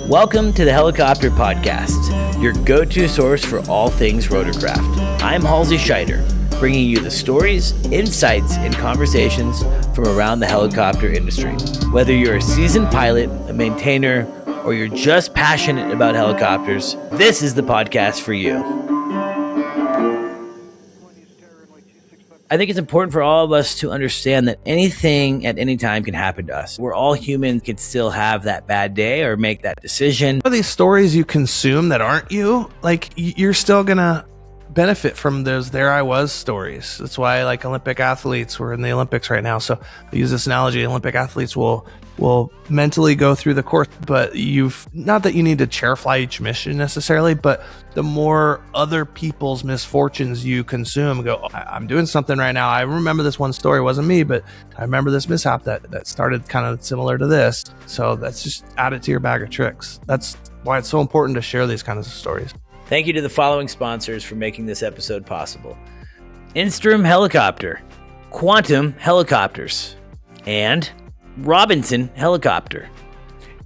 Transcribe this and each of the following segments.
Welcome to the Helicopter Podcast, your go-to source for all things rotorcraft. I'm Halsey Scheider, bringing you the stories, insights, and conversations from around the helicopter industry. Whether you're a seasoned pilot, a maintainer, or you're just passionate about helicopters, this is the podcast for you. I think it's important for all of us to understand that anything at any time can happen to us. We're all human, can still have that bad day or make that decision. Are these stories you consume that aren't you? Like, you're still gonna benefit from those there I was stories. That's why, like, Olympic athletes, we're in the Olympics right now, so I use this analogy. Olympic athletes will mentally go through the course, but not that you need to chair fly each mission necessarily, but the more other people's misfortunes you consume, I'm doing something right now. I remember this one story, it wasn't me, but I remember this mishap that started kind of similar to this. So that's just add it to your bag of tricks. That's why it's so important to share these kinds of stories. Thank you to the following sponsors for making this episode possible: Instrom Helicopter, Quantum Helicopters, and Robinson Helicopter.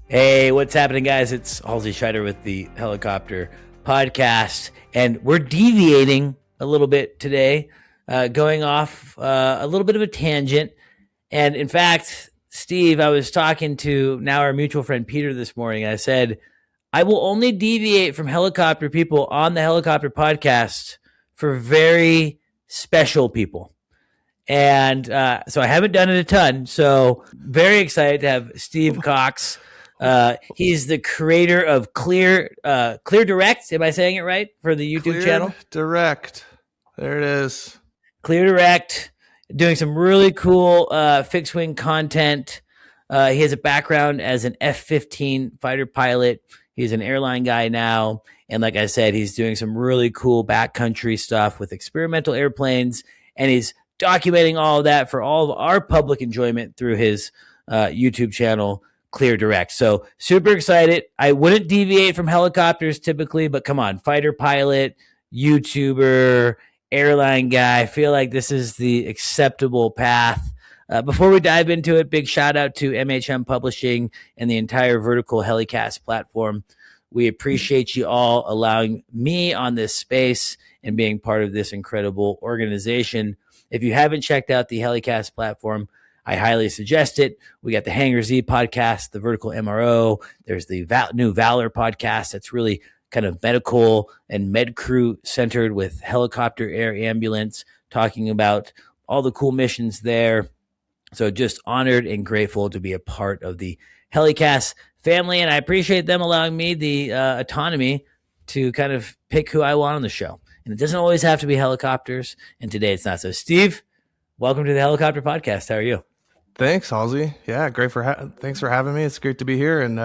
Hey, what's happening, guys? It's Halsey Scheider with the Helicopter Podcast, and we're deviating a little bit today, going off a little bit of a tangent. And in fact, Steve, I was talking to now our mutual friend Peter this morning. I said, I will only deviate from helicopter people on the Helicopter Podcast for very special people. And so I haven't done it a ton. So very excited to have Steve Cox. He's the creator of Clear Direct. Am I saying it right for the YouTube channel? Direct. There it is. Clear Direct, doing some really cool fixed wing content. He has a background as an F-15 fighter pilot. He's an airline guy now. And like I said, he's doing some really cool backcountry stuff with experimental airplanes. And he's documenting all of that for all of our public enjoyment through his YouTube channel, Clear Direct. So super excited. I wouldn't deviate from helicopters typically, but come on, fighter pilot, YouTuber, airline guy. I feel like this is the acceptable path. Before we dive into it, big shout out to MHM Publishing and the entire Vertical HeliCASTS platform. We appreciate you all allowing me on this space and being part of this incredible organization. If you haven't checked out the HeliCASTS platform, I highly suggest it. We got the Hangar Z podcast, the Vertical MRO. There's the new Valor podcast that's really kind of medical and med crew centered with helicopter air ambulance, talking about all the cool missions there. So just honored and grateful to be a part of the HeliCASTS family. And I appreciate them allowing me the autonomy to kind of pick who I want on the show. And it doesn't always have to be helicopters. And today it's not. So Steve, welcome to the Helicopter Podcast. How are you? Thanks, Halsey. Yeah, great thanks for having me. It's great to be here. And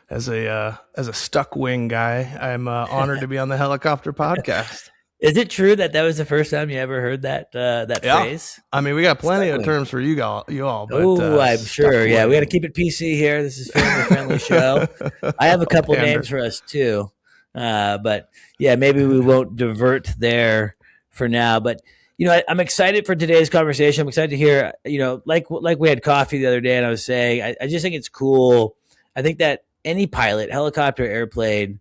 as a stuck wing guy, I'm honored to be on the Helicopter Podcast. Is it true that was the first time you ever heard that phrase? I mean, we got plenty of terms for you all. But, I'm sure. Yeah, we got to keep it PC here. This is a family-friendly show. I have a couple names for us too, but yeah, maybe we won't divert there for now. But you know, I'm excited for today's conversation. I'm excited to hear. You know, like we had coffee the other day, and I was saying, I just think it's cool. I think that any pilot, helicopter, airplane,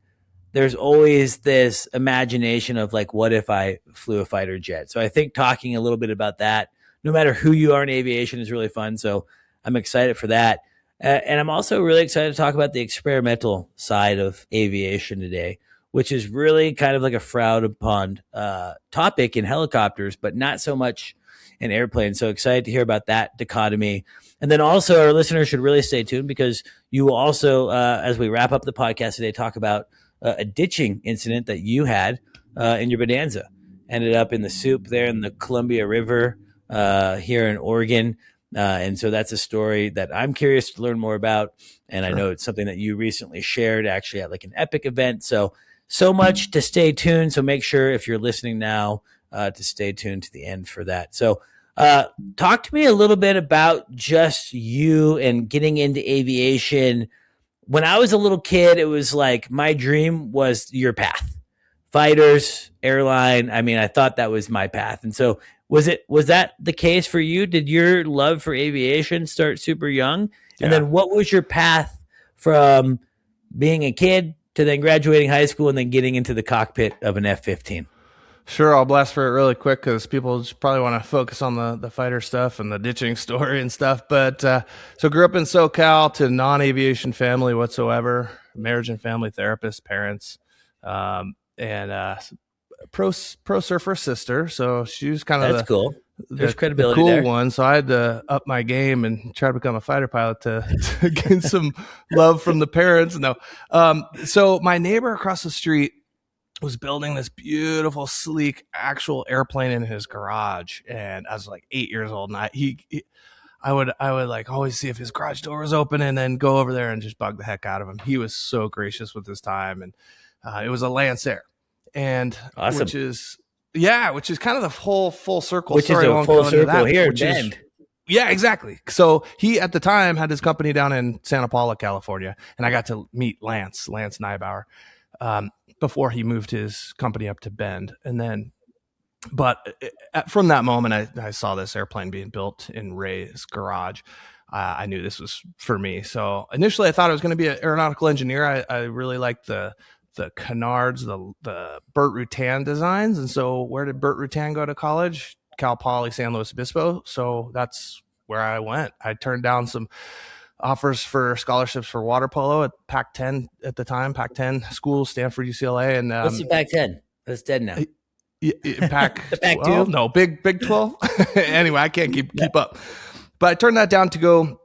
there's always this imagination of like, what if I flew a fighter jet? So I think talking a little bit about that, no matter who you are in aviation, is really fun. So I'm excited for that. And I'm also really excited to talk about the experimental side of aviation today, which is really kind of like a frowned upon topic in helicopters, but not so much in airplanes. So excited to hear about that dichotomy. And then also our listeners should really stay tuned, because you will also, as we wrap up the podcast today, talk about a ditching incident that you had in your Bonanza. Ended up in the soup there in the Columbia River here in Oregon. And so that's a story that I'm curious to learn more about. And sure. I know it's something that you recently shared actually at like an epic event. So much to stay tuned. So make sure if you're listening now to stay tuned to the end for that. So talk to me a little bit about just you and getting into aviation. When I was a little kid, it was like my dream was your path. Fighters, airline. I mean, I thought that was my path. And so Was that the case for you? Did your love for aviation start super young? And Yeah. then what was your path from being a kid to then graduating high school and then getting into the cockpit of an F-15? Sure, I'll blast for it really quick because people just probably want to focus on the fighter stuff and the ditching story and stuff. But so grew up in SoCal to non-aviation family whatsoever, marriage and family therapist, parents, and pro surfer sister. So she was kind of That's cool. There's the credibility cool there. one. So I had to up my game and try to become a fighter pilot to gain some love from the parents. No, so my neighbor across the street was building this beautiful, sleek, actual airplane in his garage, and I was like 8 years old, and I would like always see if his garage door was open, and then go over there and just bug the heck out of him. He was so gracious with his time, and it was a Lancer, and awesome. which is kind of the whole full circle. Which Sorry, is a full circle here, Bend. Yeah, exactly. So he at the time had his company down in Santa Paula, California, and I got to meet Lance Neibauer. Before he moved his company up to Bend. And then, but from that moment, I saw this airplane being built in Ray's garage. I knew this was for me. So initially I thought I was going to be an aeronautical engineer. I really liked the canards, the Burt Rutan designs. And so where did Burt Rutan go to college? Cal Poly San Luis Obispo. So that's where I went. I turned down some offers for scholarships for water polo at Pac-10 at the time, Pac-10 schools, Stanford, UCLA. And what's the Pac-10? That's dead now. Pac-12? No, Big 12. Anyway, I can't keep up. But I turned that down to go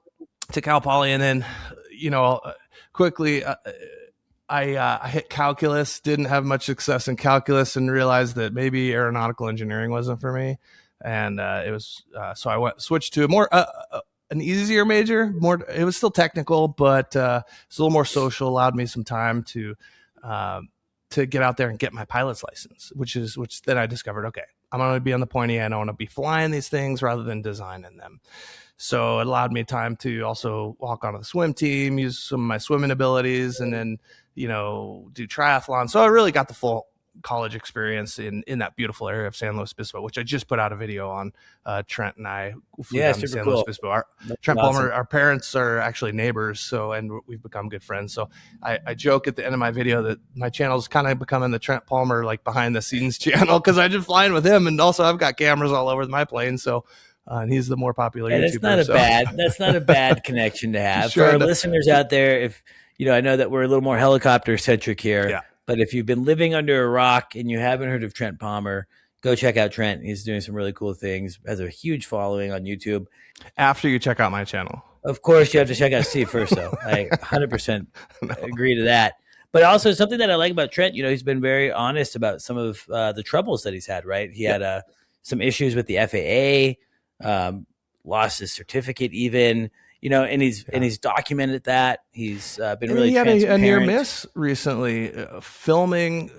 to Cal Poly, and then, quickly I hit calculus, didn't have much success in calculus, and realized that maybe aeronautical engineering wasn't for me. And it was so I switched to a more an easier major. It was still technical, but it's a little more social. Allowed me some time to get out there and get my pilot's license, which then I discovered, okay, I'm going to be on the pointy end. I want to be flying these things rather than designing them. So it allowed me time to also walk onto the swim team, use some of my swimming abilities, and then do triathlon. So I really got the full college experience in that beautiful area of San Luis Obispo, which I just put out a video on. Trent and I flew down to San Luis Obispo. Trent Palmer, our parents are actually neighbors, and we've become good friends. So I joke at the end of my video that my channel is kind of becoming the Trent Palmer like behind the scenes channel, because I just flying with him, and also I've got cameras all over my plane. So and he's the more popular YouTuber. That's not a bad connection to have. For our listeners out there, if I know that we're a little more helicopter centric here. Yeah. But if you've been living under a rock and you haven't heard of Trent Palmer, go check out Trent. He's doing some really cool things, has a huge following on YouTube. After you check out my channel. Of course, you have to check out Steve first, though. I 100% agree to that. But also something that I like about Trent, he's been very honest about some of the troubles that he's had, right? He had some issues with the FAA, lost his certificate even. And he's documented that. He's been really transparent. He had a near miss recently, filming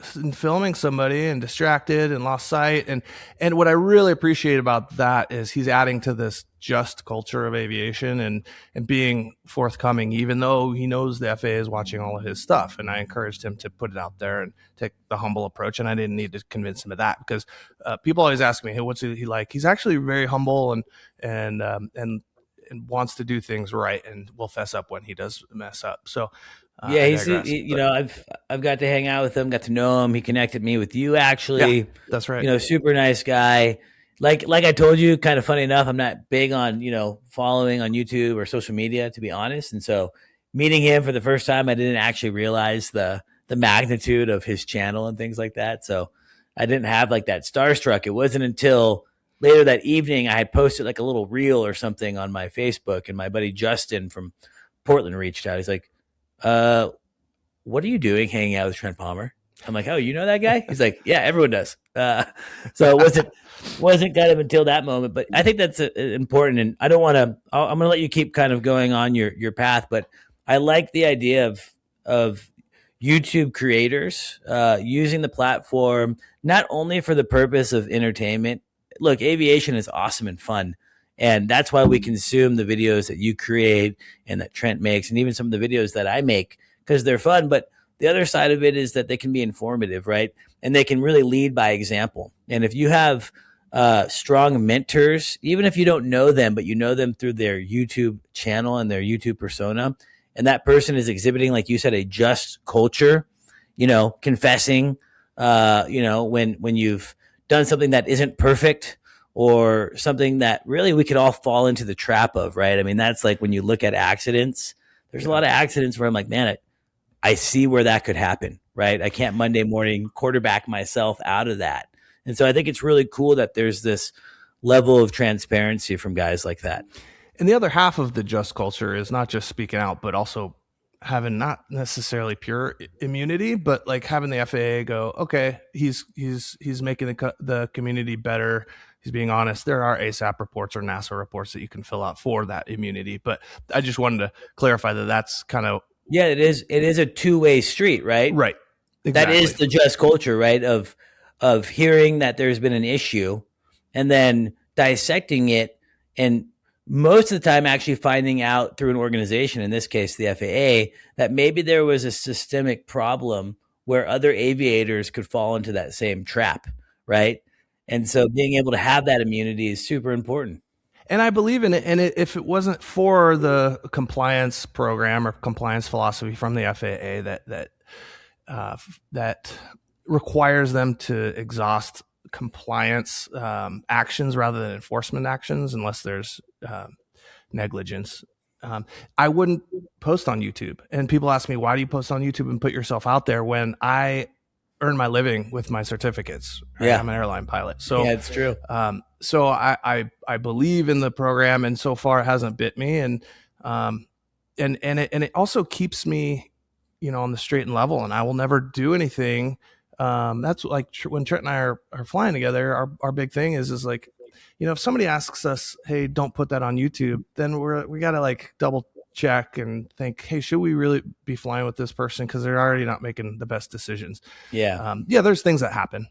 somebody and distracted and lost sight. And what I really appreciate about that is he's adding to this just culture of aviation and being forthcoming, even though he knows the FAA is watching all of his stuff. And I encouraged him to put it out there and take the humble approach. And I didn't need to convince him of that, because people always ask me, hey, what's he like? He's actually very humble and wants to do things right, and will fess up when he does mess up. So I've got to hang out with him, got to know him. He connected me with you, actually. Yeah, that's right. Super nice guy. Like I told you, kind of funny enough, I'm not big on, following on YouTube or social media, to be honest. And so meeting him for the first time, I didn't actually realize the magnitude of his channel and things like that. So I didn't have like that starstruck. It wasn't until later that evening I had posted like a little reel or something on my Facebook, and my buddy Justin from Portland reached out. He's like, what are you doing hanging out with Trent Palmer? I'm like, oh, you know that guy? He's like, yeah, everyone does. So it wasn't kind of until that moment, but I think that's important. And I don't want to, I'm going to let you keep kind of going on your path, but I like the idea of YouTube creators using the platform, not only for the purpose of entertainment. Look, aviation is awesome and fun. And that's why we consume the videos that you create and that Trent makes, and even some of the videos that I make, because they're fun. But the other side of it is that they can be informative, right? And they can really lead by example. And if you have strong mentors, even if you don't know them, but you know them through their YouTube channel and their YouTube persona. And that person is exhibiting, like you said, a just culture, confessing, when you've done something that isn't perfect or something that really we could all fall into the trap of, right? I mean, that's like when you look at accidents, there's a lot of accidents where I'm like, man, I see where that could happen, right? I can't Monday morning quarterback myself out of that. And so I think it's really cool that there's this level of transparency from guys like that. And the other half of the just culture is not just speaking out, but also having not necessarily pure immunity, but like having the FAA go, okay, he's making the community better. He's being honest. There are ASAP reports or NASA reports that you can fill out for that immunity. But I just wanted to clarify that that's kind of. Yeah, it is. It is a two-way street, right? Right. Exactly. That is the just culture, right? Of hearing that there's been an issue and then dissecting it, and most of the time actually finding out through an organization, in this case the FAA, that maybe there was a systemic problem where other aviators could fall into that same trap, right? And so being able to have that immunity is super important. And I believe in it. And if it wasn't for the compliance program or compliance philosophy from the FAA that requires them to exhaust compliance actions rather than enforcement actions, unless there's negligence, I wouldn't post on YouTube. And people ask me, why do you post on YouTube and put yourself out there when I earn my living with my certificates? Right? Yeah. I'm an airline pilot. So yeah, it's true. So I believe in the program, and so far it hasn't bit me. And it also keeps me, on the straight and level, and I will never do anything. That's like when Trent and I are flying together, our big thing is like, if somebody asks us, hey, don't put that on YouTube, then we got to like double check and think, hey, should we really be flying with this person? Because they're already not making the best decisions. Yeah. There's things that happen.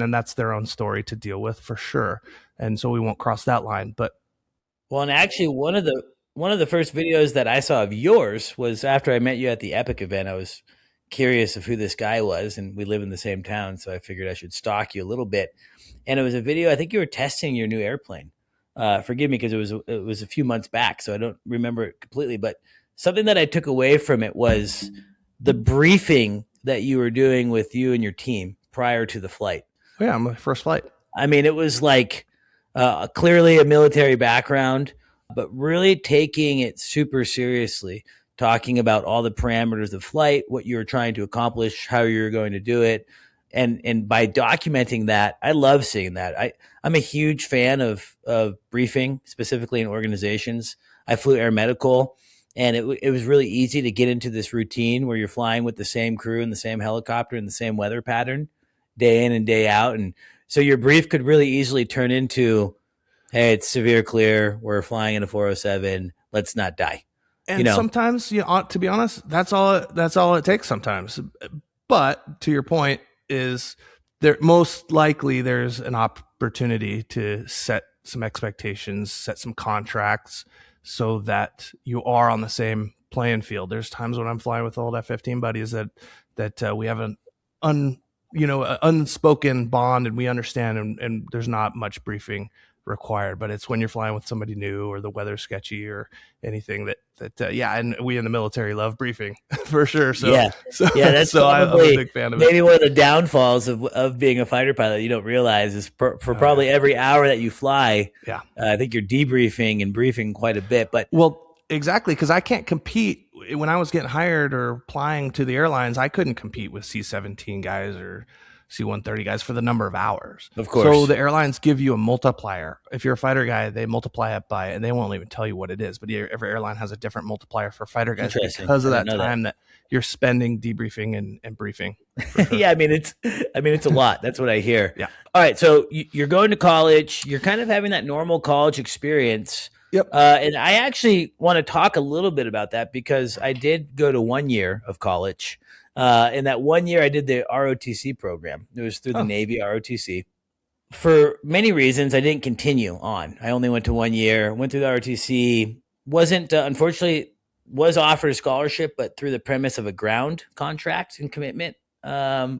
And that's their own story to deal with for sure. And so we won't cross that line. But and actually one of the first videos that I saw of yours was after I met you at the Epic event. I was curious of who this guy was, and we live in the same town, so I figured I should stalk you a little bit. And it was a video, I think you were testing your new airplane. Forgive me, because it was a few months back, so I don't remember it completely. But something that I took away from it was the briefing that you were doing with you and your team prior to the flight. Yeah, my first flight. I mean, it was like clearly a military background, but really taking it super seriously, talking about all the parameters of flight, what you were trying to accomplish, how you're going to do it. And by documenting that, I love seeing that. I'm a huge fan of briefing, specifically in organizations. I flew air medical, and it was really easy to get into this routine where you're flying with the same crew in the same helicopter in the same weather pattern day in and day out. And so your brief could really easily turn into, hey, it's severe clear. We're flying in a 407. Let's not die. And sometimes, to be honest, that's all it takes sometimes. But to your point, is there most likely there's an opportunity to set some expectations, set some contracts, so that you are on the same playing field. There's times when I'm flying with old F-15 buddies that we have an unspoken bond, and we understand, and there's not much briefing required. But it's when you're flying with somebody new or the weather's sketchy or anything that and we in the military love briefing for sure. So that's so I'm a big fan of it. Maybe one of the downfalls of being a fighter pilot you don't realize is for probably every hour that you fly. Yeah, I think you're debriefing and briefing quite a bit. But exactly, because I can't compete. When I was getting hired or applying to the airlines, I couldn't compete with C-17 guys or C-130 guys for the number of hours. Of course. So the airlines give you a multiplier. If you're a fighter guy, they multiply it by, and they won't even tell you what it is, but every airline has a different multiplier for fighter guys because of that time that you're spending debriefing and briefing. Sure. Yeah, I mean it's a lot. That's what I hear. Yeah. All right, so you're going to college. You're kind of having that normal college experience. Yep. And I actually want to talk a little bit about that, because I did go to 1 year of college. In that 1 year, I did the ROTC program. It was through the Navy ROTC. For many reasons, I didn't continue on. I only went to 1 year, went through the ROTC, unfortunately, was offered a scholarship, but through the premise of a ground contract and commitment,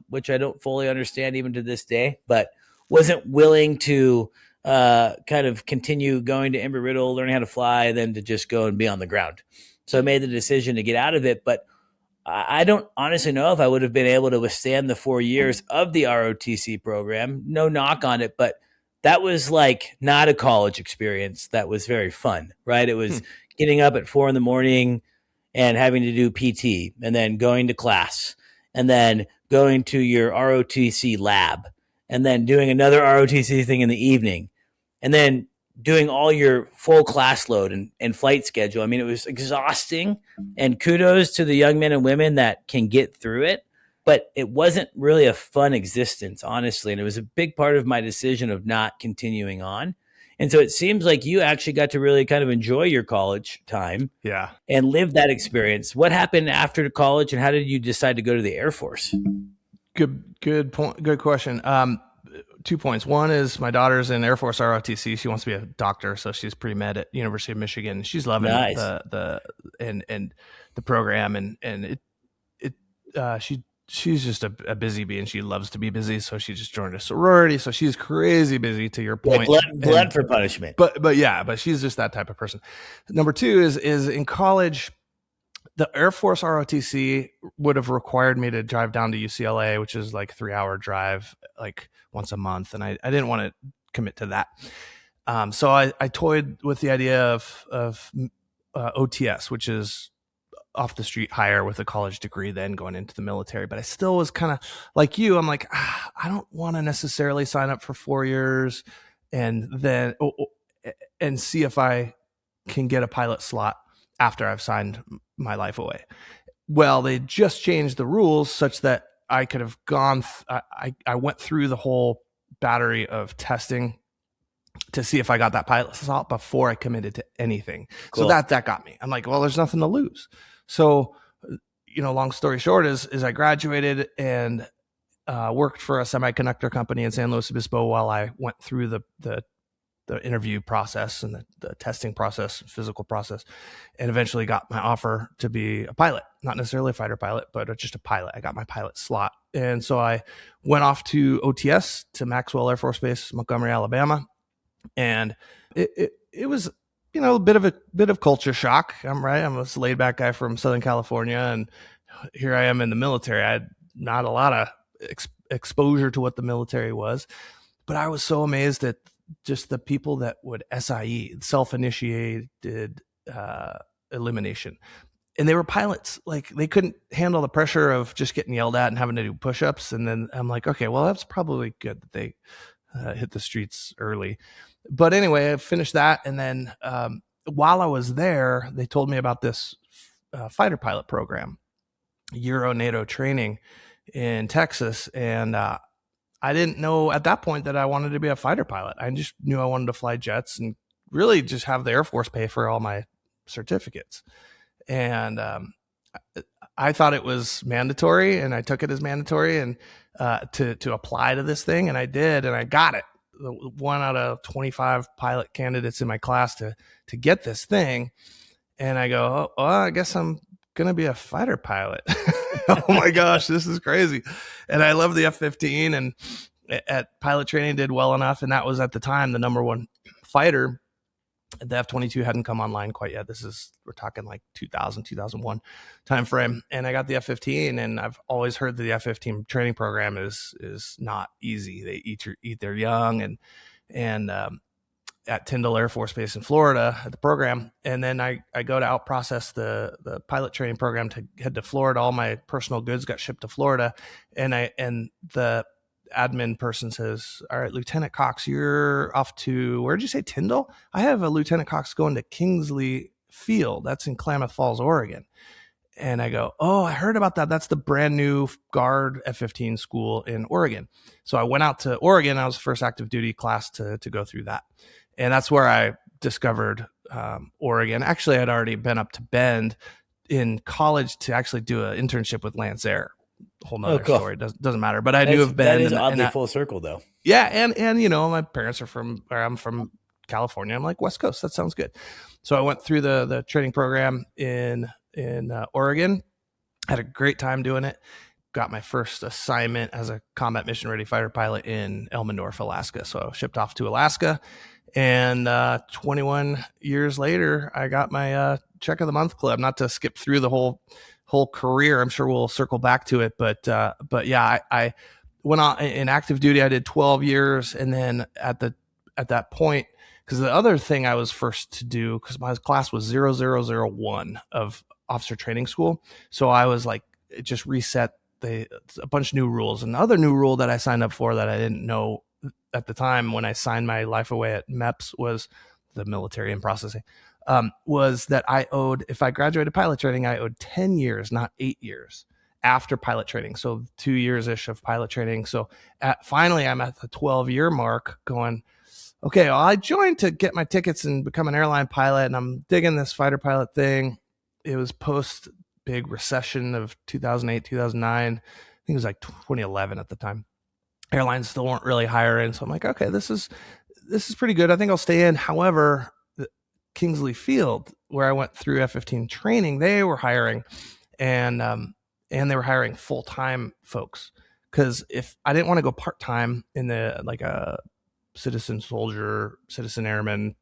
which I don't fully understand even to this day. But wasn't willing to kind of continue going to Embry-Riddle, learning how to fly, than to just go and be on the ground. So I made the decision to get out of it. But I don't honestly know if I would have been able to withstand the 4 years of the ROTC program. No knock on it, but that was like not a college experience. That was very fun, right? It was getting up at 4 a.m. and having to do PT, and then going to class, and then going to your ROTC lab, and then doing another ROTC thing in the evening, and then doing all your full class load and flight schedule. I mean, it was exhausting, and kudos to the young men and women that can get through it, but it wasn't really a fun existence, honestly. And it was a big part of my decision of not continuing on. And so it seems like you actually got to really kind of enjoy your college time, and live that experience. What happened after college, and how did you decide to go to the Air Force? Good point. Good question. 2 points. One is my daughter's in Air Force ROTC. She wants to be a doctor, so she's pre-med at University of Michigan. She's loving the program, and she's just a busy bee, and she loves to be busy. So she just joined a sorority. So she's crazy busy, to your point. Yeah, blood for punishment. But she's just that type of person. Number two is in college, the Air Force ROTC would have required me to drive down to UCLA, which is like a 3-hour drive, like once a month. And I didn't want to commit to that. So I toyed with the idea of OTS, which is off the street hire with a college degree, then going into the military. But I still was kind of like you. I'm like, I don't want to necessarily sign up for 4 years and then and see if I can get a pilot slot after I've signed my life away. Well, they just changed the rules such that I could have gone. I went through the whole battery of testing to see if I got that pilot slot before I committed to anything. Cool. So that got me. I'm like, well, there's nothing to lose. So, long story short is I graduated and worked for a semiconductor company in San Luis Obispo while I went through the interview process and the testing process, physical process, and eventually got my offer to be a pilot, not necessarily a fighter pilot, but just a pilot. I got my pilot slot. And so I went off to OTS, to Maxwell Air Force Base, Montgomery, Alabama. And it was, a bit of culture shock. I'm a laid back guy from Southern California, and here I am in the military. I had not a lot of exposure to what the military was, but I was so amazed at just the people that would SIE, self-initiated elimination. And they were pilots. Like, they couldn't handle the pressure of just getting yelled at and having to do push-ups. And then I'm like, okay, well, that's probably good that they hit the streets early. But anyway, I finished that. And then while I was there, they told me about this fighter pilot program, Euro NATO training in Texas. And I didn't know at that point that I wanted to be a fighter pilot. I just knew I wanted to fly jets and really just have the Air Force pay for all my certificates. And I thought it was mandatory, and I took it as mandatory and to apply to this thing. And I did, and I got it. 1 out of 25 pilot candidates in my class to get this thing. And I go, oh, well, I guess I'm going to be a fighter pilot. Oh my gosh, this is crazy. And I love the F-15, and at pilot training did well enough. And that was at the time the number one fighter. The F-22 hadn't come online quite yet. We're talking like 2000, 2001 timeframe. And I got the F-15, and I've always heard that the F-15 training program is not easy. They eat their young, and at Tyndall Air Force Base in Florida at the program. And then I go to out process the pilot training program to head to Florida. All my personal goods got shipped to Florida. And the admin person says, all right, Lieutenant Cox, you're off to, where'd you say, Tyndall? I have a Lieutenant Cox going to Kingsley Field. That's in Klamath Falls, Oregon. And I go, oh, I heard about that. That's the brand new Guard F-15 school in Oregon. So I went out to Oregon. I was the first active duty class to go through that. And that's where I discovered Oregon. Actually, I'd already been up to Bend in college to actually do an internship with Lance Air. Whole nother story. Doesn't matter. But I knew of Bend. That is oddly full circle, though. Yeah, and my parents are I'm from California. I'm like, West Coast. That sounds good. So I went through the training program in Oregon. Had a great time doing it. got my first assignment as a combat mission ready fighter pilot in Elmendorf, Alaska. So I was shipped off to Alaska, and 21 years later, I got my check of the month club. Not to skip through the whole career, I'm sure we'll circle back to it, but yeah, I went on in active duty. I did 12 years, and then at that point, because the other thing I was first to do, because my class was 0001 of officer training school, so I was like, it just reset a bunch of new rules. And the other new rule that I signed up for that I didn't know at the time when I signed my life away at MEPS, was the military and processing, was that I owed, if I graduated pilot training, I owed 10 years, not 8 years after pilot training. So 2 years-ish of pilot training. So finally, I'm at the 12-year mark going, okay, well, I joined to get my tickets and become an airline pilot, and I'm digging this fighter pilot thing. It was post big recession of 2008, 2009. I think it was like 2011 at the time. Airlines still weren't really hiring. So I'm like, okay, this is pretty good. I think I'll stay in. However, Kingsley Field, where I went through F-15 training, they were hiring, and they were hiring full-time folks. Because if I didn't want to go part-time in the, like a citizen soldier, citizen airman,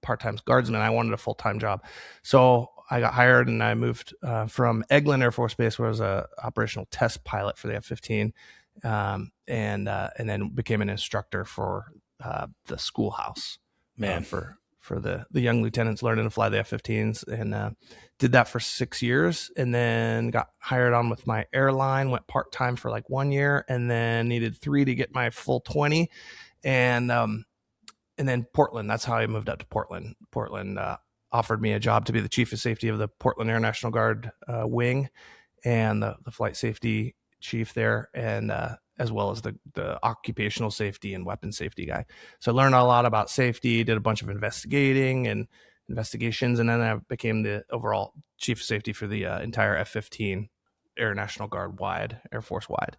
part-time guardsman, I wanted a full-time job. So I got hired, and I moved from Eglin Air Force Base, where I was a operational test pilot for the F-15, and then became an instructor for the schoolhouse, for the young lieutenants learning to fly the F-15s, and did that for 6 years, and then got hired on with my airline, went part-time for like 1 year, and then needed 3 to get my full 20, and then Portland. That's how I moved out to Portland. Portland offered me a job to be the chief of safety of the Portland Air National Guard wing, and the flight safety chief there, and as well as the occupational safety and weapon safety guy. So I learned a lot about safety, did a bunch of investigations, and then I became the overall chief of safety for the entire F-15 Air National Guard wide, Air Force wide.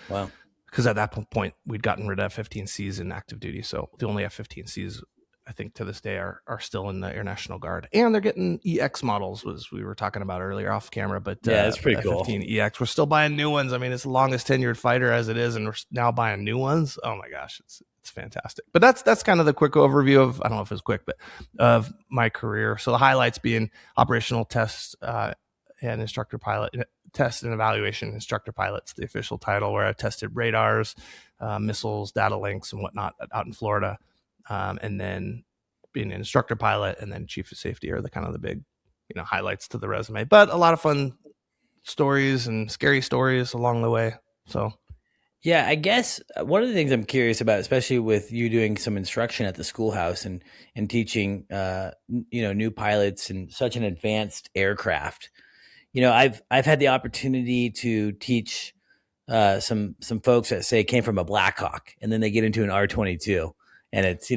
Wow. Because at that point, we'd gotten rid of F-15Cs in active duty. So the only F-15Cs, I think, to this day are still in the Air National Guard. And they're getting EX models, as we were talking about earlier off camera. But yeah, it's pretty cool. F-15 EX, we're still buying new ones. I mean, it's the longest tenured fighter as it is, and we're now buying new ones. Oh my gosh, it's fantastic. But that's kind of the quick overview of, I don't know if it's quick, but of my career. So the highlights being operational tests and instructor pilot, test and evaluation instructor pilots, the official title, where I tested radars, missiles, data links, and whatnot out in Florida. And then being an instructor pilot and then chief of safety are the kind of the big, highlights to the resume, but a lot of fun stories and scary stories along the way. So, yeah, I guess one of the things I'm curious about, especially with you doing some instruction at the schoolhouse and teaching, new pilots in such an advanced aircraft, I've had the opportunity to teach some folks that say came from a Black Hawk, and then they get into an R-22. And it's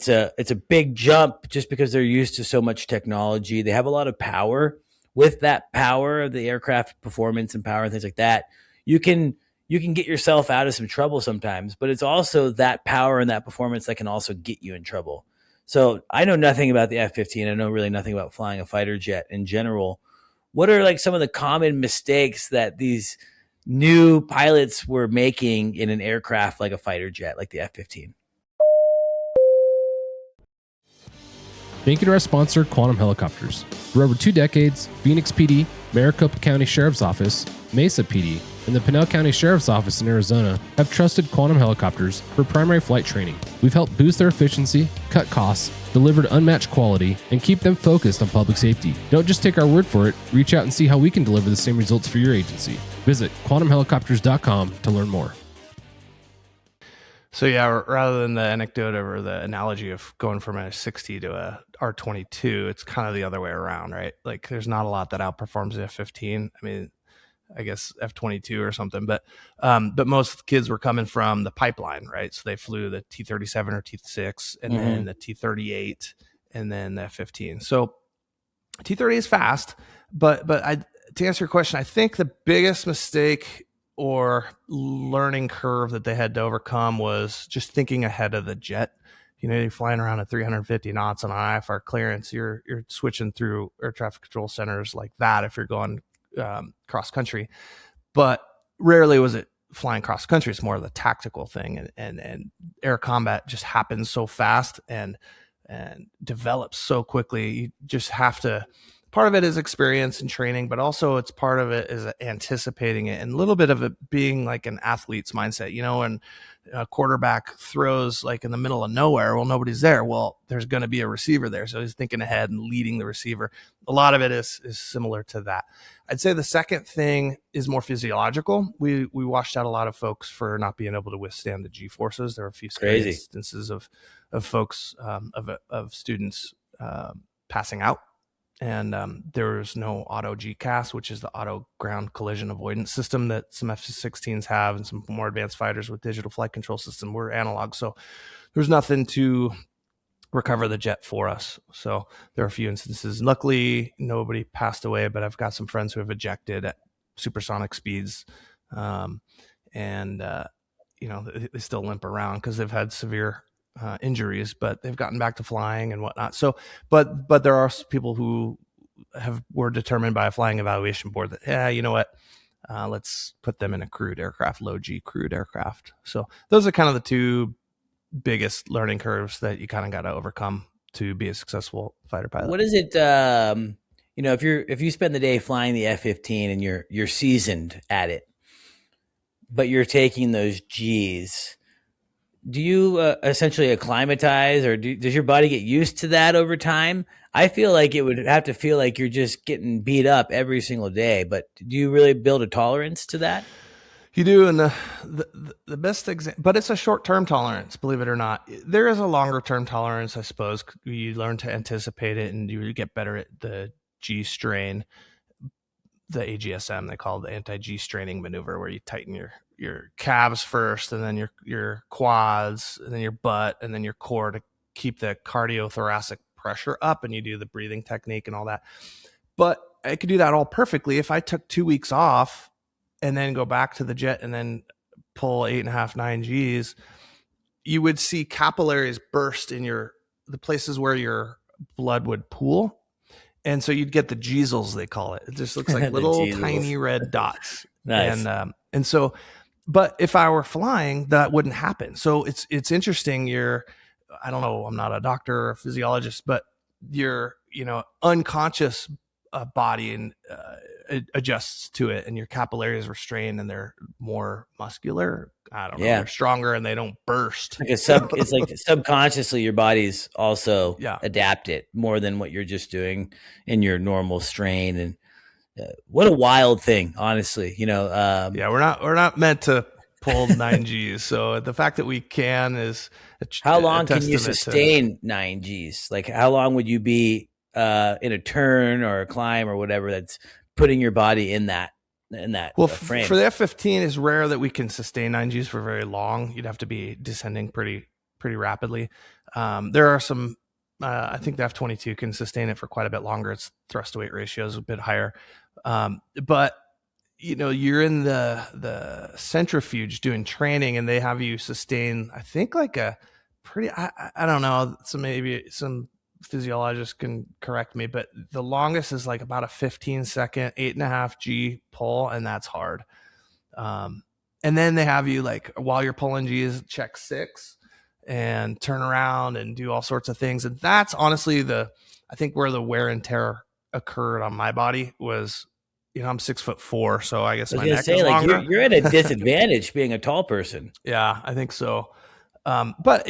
a big jump just because they're used to so much technology. They have a lot of power. With that power of the aircraft performance and power and things like that, you can get yourself out of some trouble sometimes. But it's also that power and that performance that can also get you in trouble. So I know nothing about the F-15. I know really nothing about flying a fighter jet in general. What are like some of the common mistakes that these new pilots were making in an aircraft like a fighter jet, like the F-15? Thank you to our sponsor, Quantum Helicopters. For over 2 decades, Phoenix PD, Maricopa County Sheriff's Office, Mesa PD, and the Pinell County Sheriff's Office in Arizona have trusted Quantum Helicopters for primary flight training. We've helped boost their efficiency, cut costs, delivered unmatched quality, and keep them focused on public safety. Don't just take our word for it. Reach out and see how we can deliver the same results for your agency. Visit quantumhelicopters.com to learn more. So yeah, rather than the anecdote or the analogy of going from a 60 to a R-22, it's kind of the other way around, right? Like there's not a lot that outperforms the F-15. I mean, I guess F-22 or something, but most kids were coming from the pipeline, right? So they flew the T-37 or T-6 and then the T-38 and then the F-15. So T-30 is fast, but to answer your question, I think the biggest mistake or learning curve that they had to overcome was just thinking ahead of the jet. You're flying around at 350 knots on an IFR clearance. You're switching through air traffic control centers like that if you're going cross country. but rarely was it flying cross country. It's more of the tactical thing, and air combat just happens so fast and develops so quickly. You just have to, part of it is experience and training, but also it's part of it is anticipating it, and a little bit of it being like an athlete's mindset, and a quarterback throws like in the middle of nowhere. Well, nobody's there. Well, there's going to be a receiver there. So he's thinking ahead and leading the receiver. A lot of it is similar to that. I'd say the second thing is more physiological. We washed out a lot of folks for not being able to withstand the G forces. There were a few scary instances of folks, of students passing out. And there was no auto GCAS, which is the auto ground collision avoidance system that some F-16s have, and some more advanced fighters with digital flight control system. We're analog, so there's nothing to recover the jet for us. So there are a few instances. Luckily, nobody passed away, but I've got some friends who have ejected at supersonic speeds, and they still limp around because they've had severe injuries, but they've gotten back to flying and whatnot. So, but there are people who were determined by a flying evaluation board that, you know what, let's put them in a crewed aircraft, low G crewed aircraft. So those are kind of the two biggest learning curves that you kind of got to overcome to be a successful fighter pilot. What is it? If you spend the day flying the F-15 and you're seasoned at it, but you're taking those Gs, do you essentially acclimatize, or does your body get used to that over time? I feel like it would have to feel like you're just getting beat up every single day, but do you really build a tolerance to that? You do, and the best example, but it's a short-term tolerance, believe it or not. There is a longer-term tolerance, I suppose. You learn to anticipate it, and you get better at the G strain, the AGSM, they call it the anti-G straining maneuver, where you tighten your calves first, and then your quads, and then your butt, and then your core to keep the cardiothoracic pressure up, and you do the breathing technique and all that. But I could do that all perfectly if I took 2 weeks off and then go back to the jet and then pull 8.5, 9 Gs. You would see capillaries burst in the places where your blood would pool. And so you'd get the Geezels, they call it. It just looks like little tiny red dots. Nice. And so, but if I were flying, that wouldn't happen. So it's interesting. I don't know, I'm not a doctor or a physiologist, but your unconscious body and it adjusts to it, and your capillaries are strained and they're more muscular. I don't know. They're stronger and they don't burst. It's like subconsciously your body's also adapted more than what you're just doing in your normal strain. And what a wild thing, honestly. We're not meant to pull 9 Gs. So the fact that we can is how long can you sustain 9 Gs? Like, how long would you be in a turn or a climb or whatever that's putting your body in that frame? For the F-15, it's rare that we can sustain 9 Gs for very long. You'd have to be descending pretty rapidly. There are some, I think the F-22 can sustain it for quite a bit longer. Its thrust to weight ratio is a bit higher. But you're in the centrifuge doing training, and they have you sustain, I think, like a pretty, I don't know, so maybe some physiologists can correct me, but the longest is like about a 15-second 8.5 G pull, and that's hard. And then they have you, like, while you're pulling G's, check 6 and turn around and do all sorts of things. And that's honestly I think where the wear and tear occurred on my body was, I'm 6'4", so I guess my neck is longer. You're at a disadvantage being a tall person. Yeah, I think so. But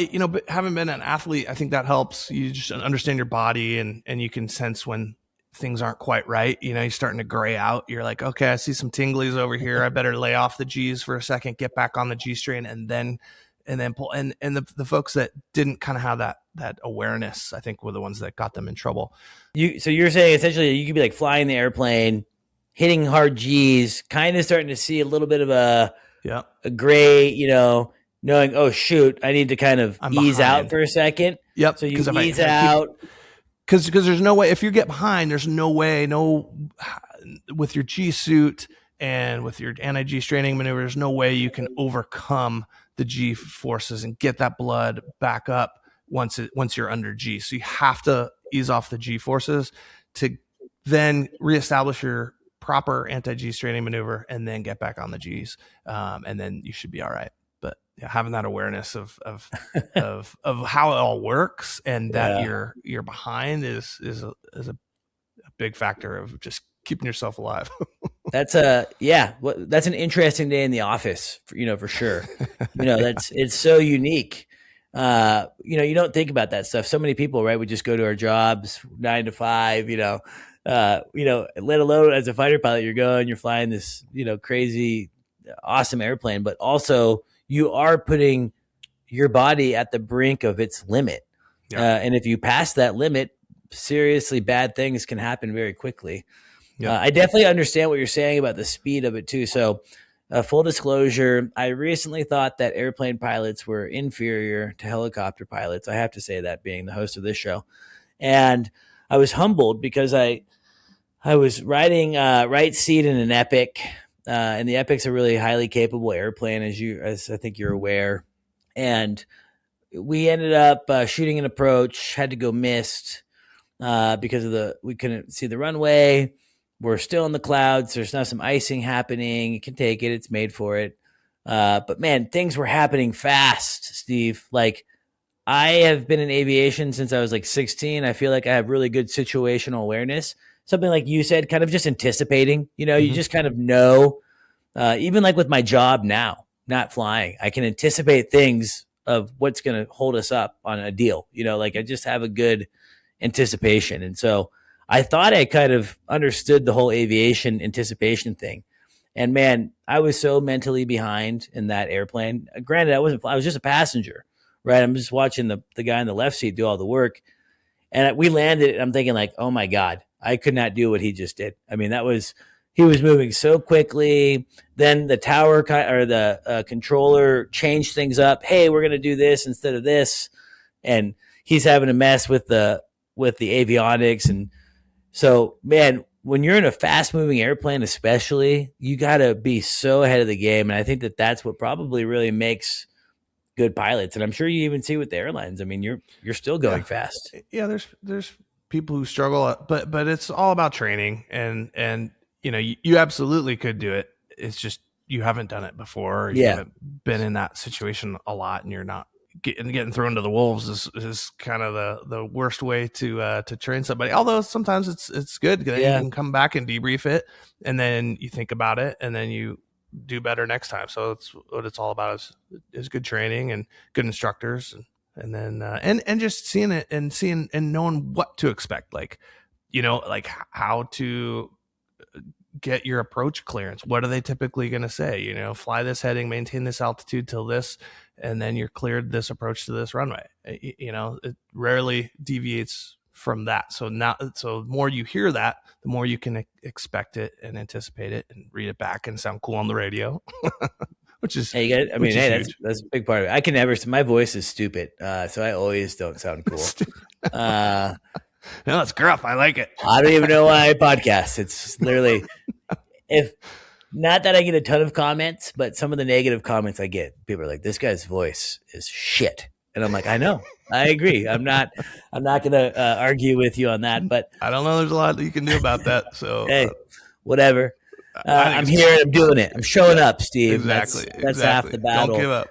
having been an athlete, I think that helps. You just understand your body, and you can sense when things aren't quite right. You're starting to gray out. You're like, okay, I see some tinglies over here. I better lay off the G's for a second, get back on the G strain, and then pull. And the folks that didn't kind of have that awareness, I think, were the ones that got them in trouble. So you're saying essentially you could be like flying the airplane, hitting hard G's, kind of starting to see a little bit of a gray, knowing, oh shoot, I need to kind of ease out for a second. Yep. So you ease out. Because there's no way, if you get behind, there's no way, with your G suit and with your anti-G straining maneuver, there's no way you can overcome the G forces and get that blood back up once you're under G. So you have to ease off the G forces to then reestablish your proper anti-G straining maneuver and then get back on the G's. And then you should be all right. But having that awareness of how it all works and that you're behind is a big factor of just keeping yourself alive. That's that's an interesting day in the office, for sure. It's so unique. You don't think about that stuff. So many people, right, would just go to our jobs 9 to 5, let alone as a fighter pilot, you're flying this, crazy, awesome airplane, but also you are putting your body at the brink of its limit. Yeah. And if you pass that limit, seriously bad things can happen very quickly. Yeah. I definitely understand what you're saying about the speed of it too. So full disclosure, I recently thought that airplane pilots were inferior to helicopter pilots. I have to say that, being the host of this show. And I was humbled because I was riding right seat in an Epic, and the Epic's a really highly capable airplane, as I think you're aware. And we ended up shooting an approach, had to go missed because we couldn't see the runway. We're still in the clouds. There's now some icing happening. You can take it. It's made for it. But man, things were happening fast, Steve. Like, I have been in aviation since I was like 16. I feel like I have really good situational awareness. Something like you said, kind of just anticipating, you just kind of know, even like with my job now, not flying, I can anticipate things of what's going to hold us up on a deal. Like, I just have a good anticipation. And so I thought I kind of understood the whole aviation anticipation thing. And man, I was so mentally behind in that airplane. Granted, I was just a passenger, right? I'm just watching the guy in the left seat do all the work. And we landed, and I'm thinking like, oh my God, I could not do what he just did. I mean, he was moving so quickly. Then the tower or the controller changed things up. Hey, we're going to do this instead of this. And he's having a mess with the avionics. And so, man, when you're in a fast-moving airplane especially, you got to be so ahead of the game. And I think that that's what probably really makes good pilots. And I'm sure you even see with the airlines. I mean, you're still going fast. Yeah, there's people who struggle, but it's all about training. And you absolutely could do it. It's just you haven't done it before. You haven't been in that situation a lot, and you're not getting thrown to the wolves is kind of the worst way to train somebody. Although sometimes it's good. You can come back and debrief it, and then you think about it, and then you do better next time. So it's what it's all about is good training and good instructors, and then and just seeing it and knowing what to expect, like how to get your approach clearance. What are they typically going to say? Fly this heading, maintain this altitude till this, and then you're cleared this approach to this runway. It rarely deviates from that. So the more you hear that, the more you can expect it and anticipate it and read it back and sound cool on the radio, which is, that's a big part of it. I can never, my voice is stupid. So I always don't sound cool. No, it's gruff. I like it. I don't even know why I podcast. It's literally, if not that I get a ton of comments, but some of the negative comments I get, people are like, this guy's voice is shit. And I'm like, I know, I agree. I'm not going to argue with you on that, but I don't know. There's a lot that you can do about that. So hey, whatever. I'm here. I'm doing it. I'm showing up, Steve. Exactly. That's half the battle. Don't give up.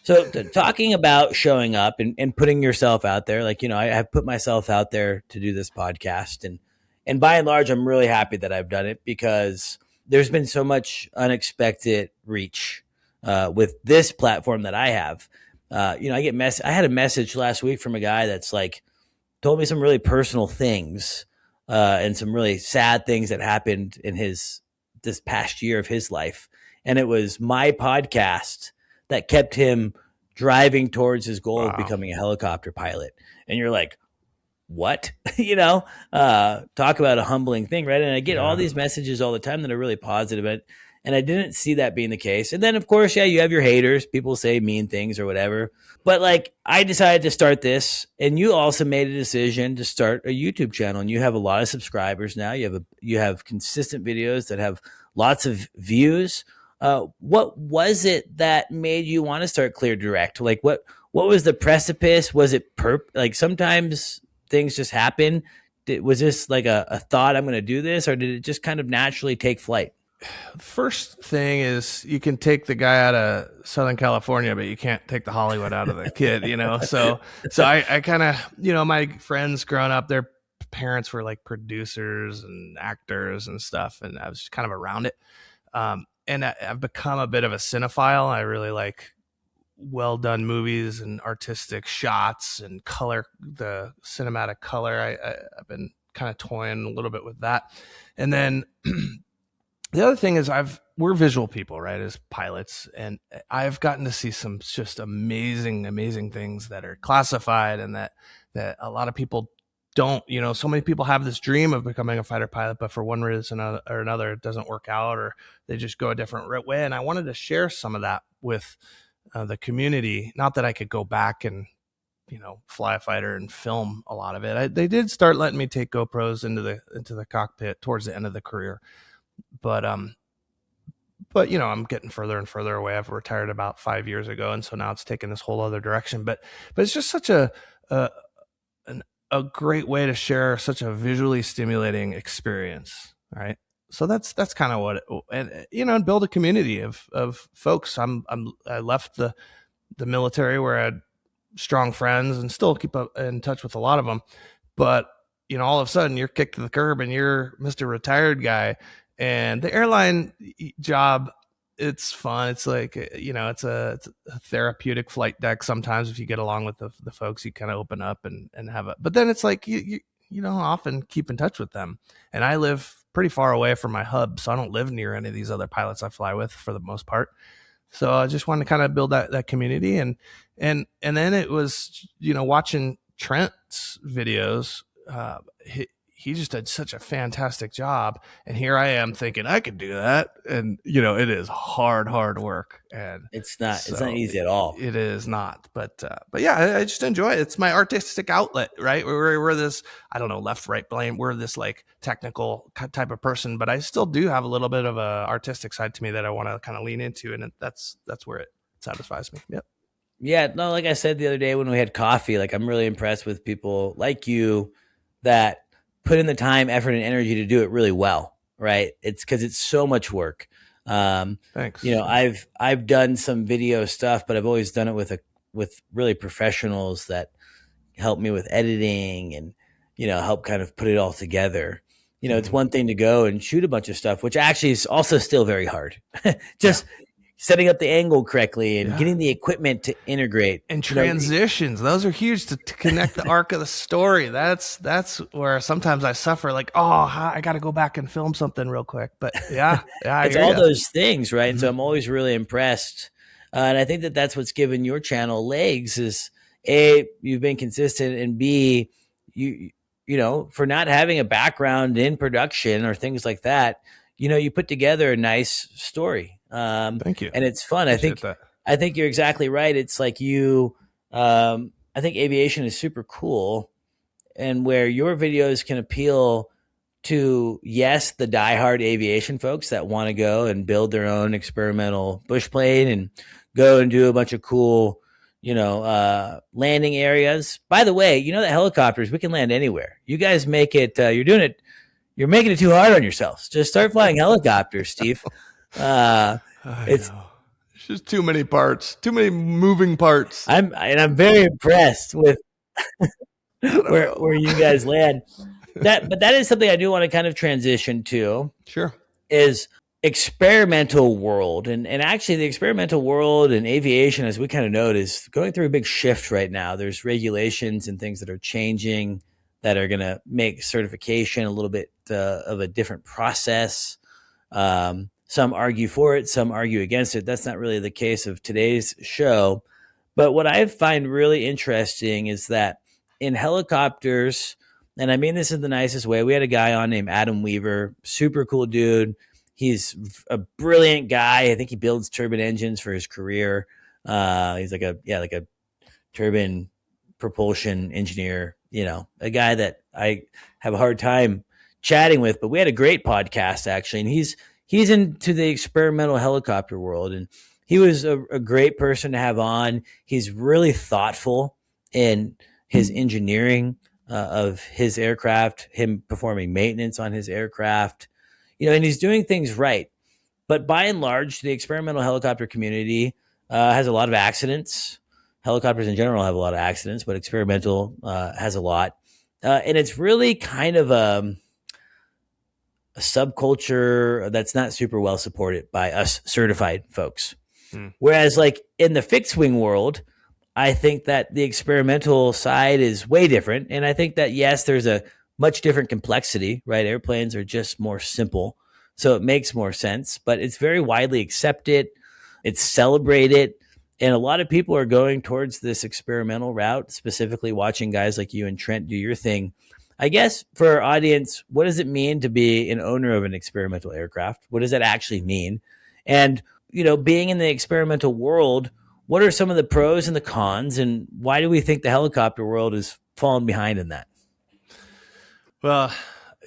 So talking about showing up and putting yourself out there, like, I have put myself out there to do this podcast, and by and large, I'm really happy that I've done it because there's been so much unexpected reach with this platform that I have. I had a message last week from a guy that's like told me some really personal things and some really sad things that happened in this past year of his life. And it was my podcast that kept him driving towards his goal of becoming a helicopter pilot. And you're like, what? Talk about a humbling thing, right? And I get all these messages all the time that are really positive. And I didn't see that being the case. And then, of course, you have your haters. People say mean things or whatever. But like, I decided to start this, and you also made a decision to start a YouTube channel. And you have a lot of subscribers now. You have consistent videos that have lots of views. What was it that made you want to start Clear Direct? Like, what was the precipice? Was it like sometimes things just happen? was this like a thought, I'm going to do this, or did it just kind of naturally take flight? First thing is you can take the guy out of Southern California, but you can't take the Hollywood out of the kid, So I kind of, my friends growing up, their parents were like producers and actors and stuff, and I was just kind of around it. And I've become a bit of a cinephile. I really like well done movies and artistic shots and color, the cinematic color. I've been kind of toying a little bit with that. And then the other thing is we're visual people, right, as pilots, and I've gotten to see some just amazing things that are classified and that a lot of people don't. So many people have this dream of becoming a fighter pilot, but for one reason or another, it doesn't work out, or they just go a different way. And I wanted to share some of that with the community. Not that I could go back and fly a fighter and film a lot of it. They did start letting me take GoPros into the cockpit towards the end of the career. But I'm getting further and further away. I've retired about 5 years ago, and so now it's taken this whole other direction. But it's just such a great way to share such a visually stimulating experience, right? So that's kind of what and build a community of folks. I left the military where I had strong friends and still keep in touch with a lot of them, but all of a sudden you're kicked to the curb and you're Mr. Retired guy. And the airline job, it's fun. It's like, it's a therapeutic flight deck. Sometimes if you get along with the folks, you kind of open up and have but then it's like, you often keep in touch with them. And I live pretty far away from my hub, so I don't live near any of these other pilots I fly with for the most part. So I just wanted to kind of build that community. And then it was, watching Trent's videos, he just did such a fantastic job. And here I am thinking I could do that. And, it is hard work. And it's not easy at all. It is not. But yeah, I just enjoy it. It's my artistic outlet, right? We're this, I don't know, left, right, blame. We're this like technical type of person, but I still do have a little bit of a artistic side to me that I want to kind of lean into. And that's where it satisfies me. Yep. Yeah. No, like I said the other day when we had coffee, like I'm really impressed with people like you that put in the time, effort, and energy to do it really well, right? It's because it's so much work. Thanks. I've done some video stuff, but I've always done it with really professionals that help me with editing and help kind of put it all together. It's one thing to go and shoot a bunch of stuff, which actually is also still very hard. Just setting up the angle correctly and getting the equipment to integrate and transitions. Those are huge to connect the arc of the story. That's where sometimes I suffer like, I got to go back and film something real quick. But yeah, it's all those things. Right. And so I'm always really impressed. And I think that that's what's given your channel legs is A, you've been consistent, and B, you for not having a background in production or things like that, you put together a nice story. Thank you. And it's fun. I think you're exactly right. It's like I think aviation is super cool, and where your videos can appeal to, yes, the diehard aviation folks that want to go and build their own experimental bush plane and go and do a bunch of cool, landing areas. By the way, that helicopters, we can land anywhere. You guys make it, you're making it too hard on yourselves. Just start flying helicopters, Steve. It's just too many parts, too many moving parts. I'm very impressed with where you guys land. But that is something I do want to kind of transition to. Sure. Is experimental world. And actually the experimental world and aviation, as we kind of note, is going through a big shift right now. There's regulations and things that are changing that are going to make certification a little bit of a different process. Some argue for it, some argue against it. That's not really the case of today's show. But what I find really interesting is that in helicopters, and I mean this in the nicest way, we had a guy on named Adam Weaver, super cool dude. He's a brilliant guy. I think he builds turbine engines for his career. He's like a turbine propulsion engineer, a guy that I have a hard time chatting with, but we had a great podcast actually. And he's into the experimental helicopter world, and he was a great person to have on. He's really thoughtful in his engineering. of his aircraft, him performing maintenance on his aircraft, and he's doing things right. But by and large, the experimental helicopter community has a lot of accidents. Helicopters in general have a lot of accidents, but experimental has a lot. And it's really kind of a subculture that's not super well supported by us certified folks. Whereas like in the fixed wing world, I think that the experimental side is way different. And I think that, yes, there's a much different complexity, right? Airplanes are just more simple. So it makes more sense, but it's very widely accepted. It's celebrated. And a lot of people are going towards this experimental route, specifically watching guys like you and Trent do your thing. I guess for our audience, what does it mean to be an owner of an experimental aircraft? What does that actually mean? And, being in the experimental world, what are some of the pros and the cons? And why do we think the helicopter world is falling behind in that? Well,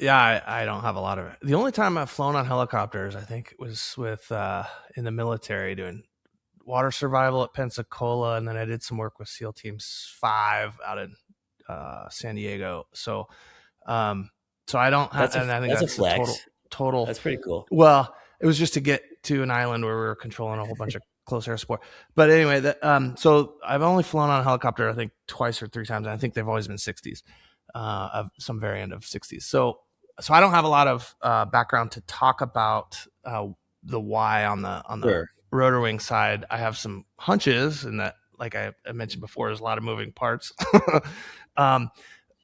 yeah, I don't have a lot of it. The only time I've flown on helicopters, I think, was with in the military doing water survival at Pensacola, and then I did some work with SEAL Teams 5 out in San Diego. So I don't have, and I think that's a flex. Total. That's pretty cool. Well, it was just to get to an island where we were controlling a whole bunch of close air support. But anyway, so I've only flown on a helicopter, I think, twice or three times. And I think they've always been 60s, of some variant of 60s. So I don't have a lot of background to talk about the why on the Sure. rotor wing side. I have some hunches, and that, like I mentioned before, there's a lot of moving parts.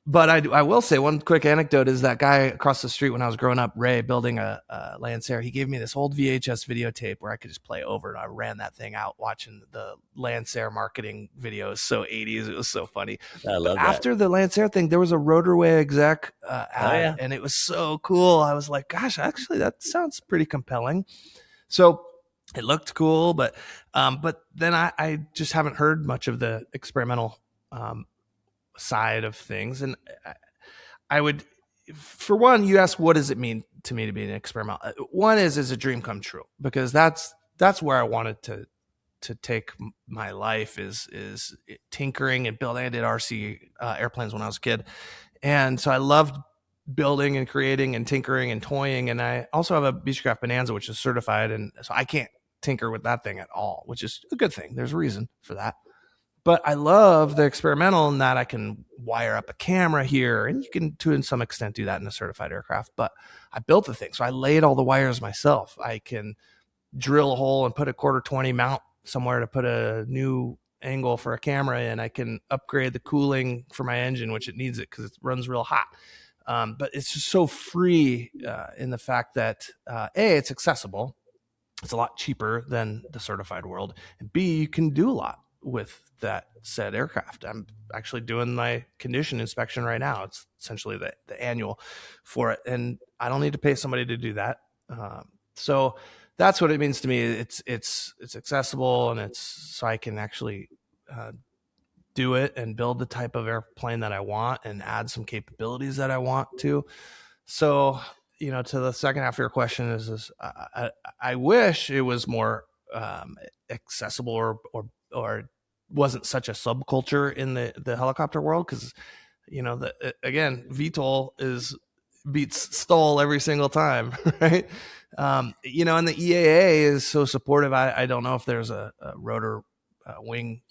But I will say one quick anecdote is that guy across the street when I was growing up, Ray, building a Lancer, he gave me this old VHS videotape where I could just play over, and I ran that thing out watching the Lancer marketing videos. So 80s, it was so funny. I love that. After the Lancer thing, there was a Rotorway exec ad, and it was so cool. I was like, gosh, actually, that sounds pretty compelling. So it looked cool, but then I just haven't heard much of the experimental side of things. And I would, for one, you ask, what does it mean to me to be an experimental? One is a dream come true, because that's where I wanted to take my life is tinkering and building. I did RC airplanes when I was a kid. And so I loved building and creating and tinkering and toying. And I also have a Beechcraft Bonanza, which is certified. And so I can't tinker with that thing at all, which is a good thing. There's a reason for that. But I love the experimental in that I can wire up a camera here, and you can, to some extent, do that in a certified aircraft. But I built the thing, so I laid all the wires myself. I can drill a hole and put a 1/4-20 mount somewhere to put a new angle for a camera in. I can upgrade the cooling for my engine, which it needs it because it runs real hot. But it's just so free in the fact that, A, it's accessible. It's a lot cheaper than the certified world. And B, you can do a lot with that said aircraft. I'm actually doing my condition inspection right now. It's essentially the annual for it, and I don't need to pay somebody to do that. So that's what it means to me. It's accessible, and it's so I can actually do it and build the type of airplane that I want and add some capabilities that I want to. So, to the second half of your question is I wish it was more accessible or wasn't such a subculture in the helicopter world, because again, VTOL beats STOL every single time, right? And the EAA is so supportive. I don't know if there's a rotor wing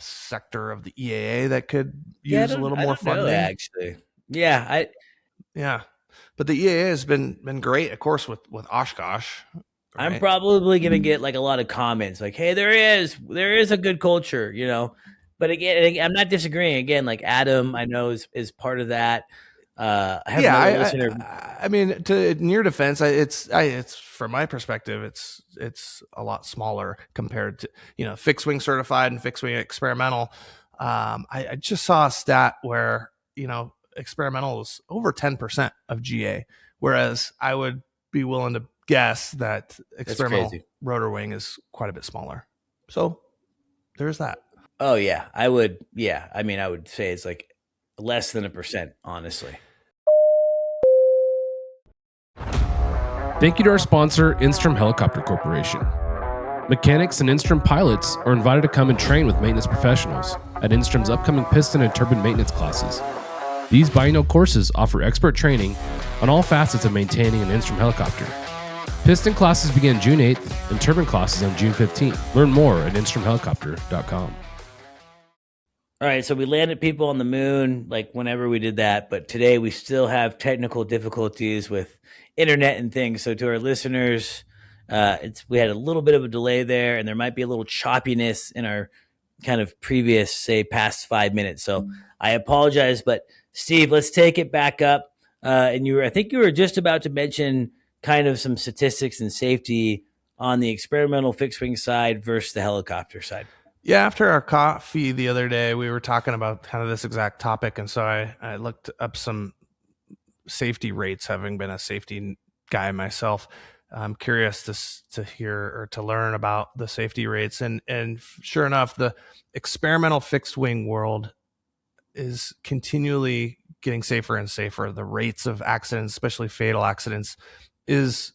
sector of the EAA that could use a little more funding. Actually, yeah, but the EAA has been great, of course, with Oshkosh. Right? I'm probably going to get like a lot of comments like, hey, there is a good culture, but again, I'm not disagreeing. Again, like Adam, I know is part of that. I mean, in your defense, it's from my perspective, it's a lot smaller compared to, fixed wing certified and fixed wing experimental. I just saw a stat where, experimental is over 10% of GA, whereas I would be willing to guess that experimental rotor wing is quite a bit smaller. So there's that. Oh yeah, I would say it's like less than 1%, honestly. Thank you to our sponsor, Instrom Helicopter Corporation. Mechanics and Instrom pilots are invited to come and train with maintenance professionals at Instrom's upcoming piston and turbine maintenance classes. These biennial courses offer expert training on all facets of maintaining an instrument helicopter. Piston classes begin June 8th and turbine classes on June 15th. Learn more at instrumenthelicopter.com. All right, so we landed people on the moon like whenever we did that, but today we still have technical difficulties with internet and things. So to our listeners, we had a little bit of a delay there, and there might be a little choppiness in our kind of previous, say, past 5 minutes. So I apologize, but Steve, let's take it back up. And I think you were just about to mention kind of some statistics and safety on the experimental fixed wing side versus the helicopter side. Yeah, after our coffee the other day, we were talking about kind of this exact topic. And so I looked up some safety rates, having been a safety guy myself. I'm curious to hear or to learn about the safety rates. And sure enough, the experimental fixed wing world is continually getting safer and safer. The rates of accidents, especially fatal accidents, is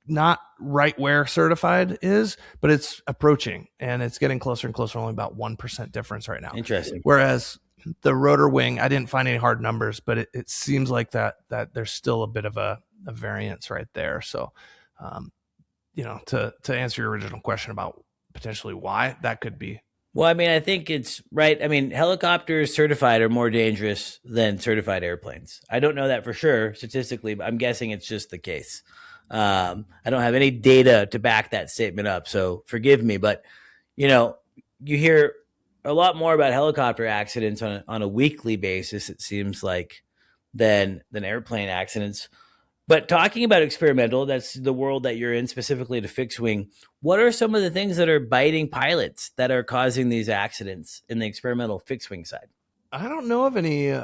not right where certified is, but it's approaching, and it's getting closer and closer. Only about 1% difference right now. Interesting. Whereas the rotor wing, I didn't find any hard numbers, but it seems like that there's still a bit of a variance right there. So, to answer your original question about potentially why that could be. Well, I mean, I think it's right. I mean, helicopters certified are more dangerous than certified airplanes. I don't know that for sure statistically, but I'm guessing it's just the case. I don't have any data to back that statement up, so forgive me. But, you hear a lot more about helicopter accidents on a weekly basis, it seems like, than airplane accidents. But talking about experimental, that's the world that you're in, specifically to fixed wing. What are some of the things that are biting pilots that are causing these accidents in the experimental fixed wing side? I don't know of any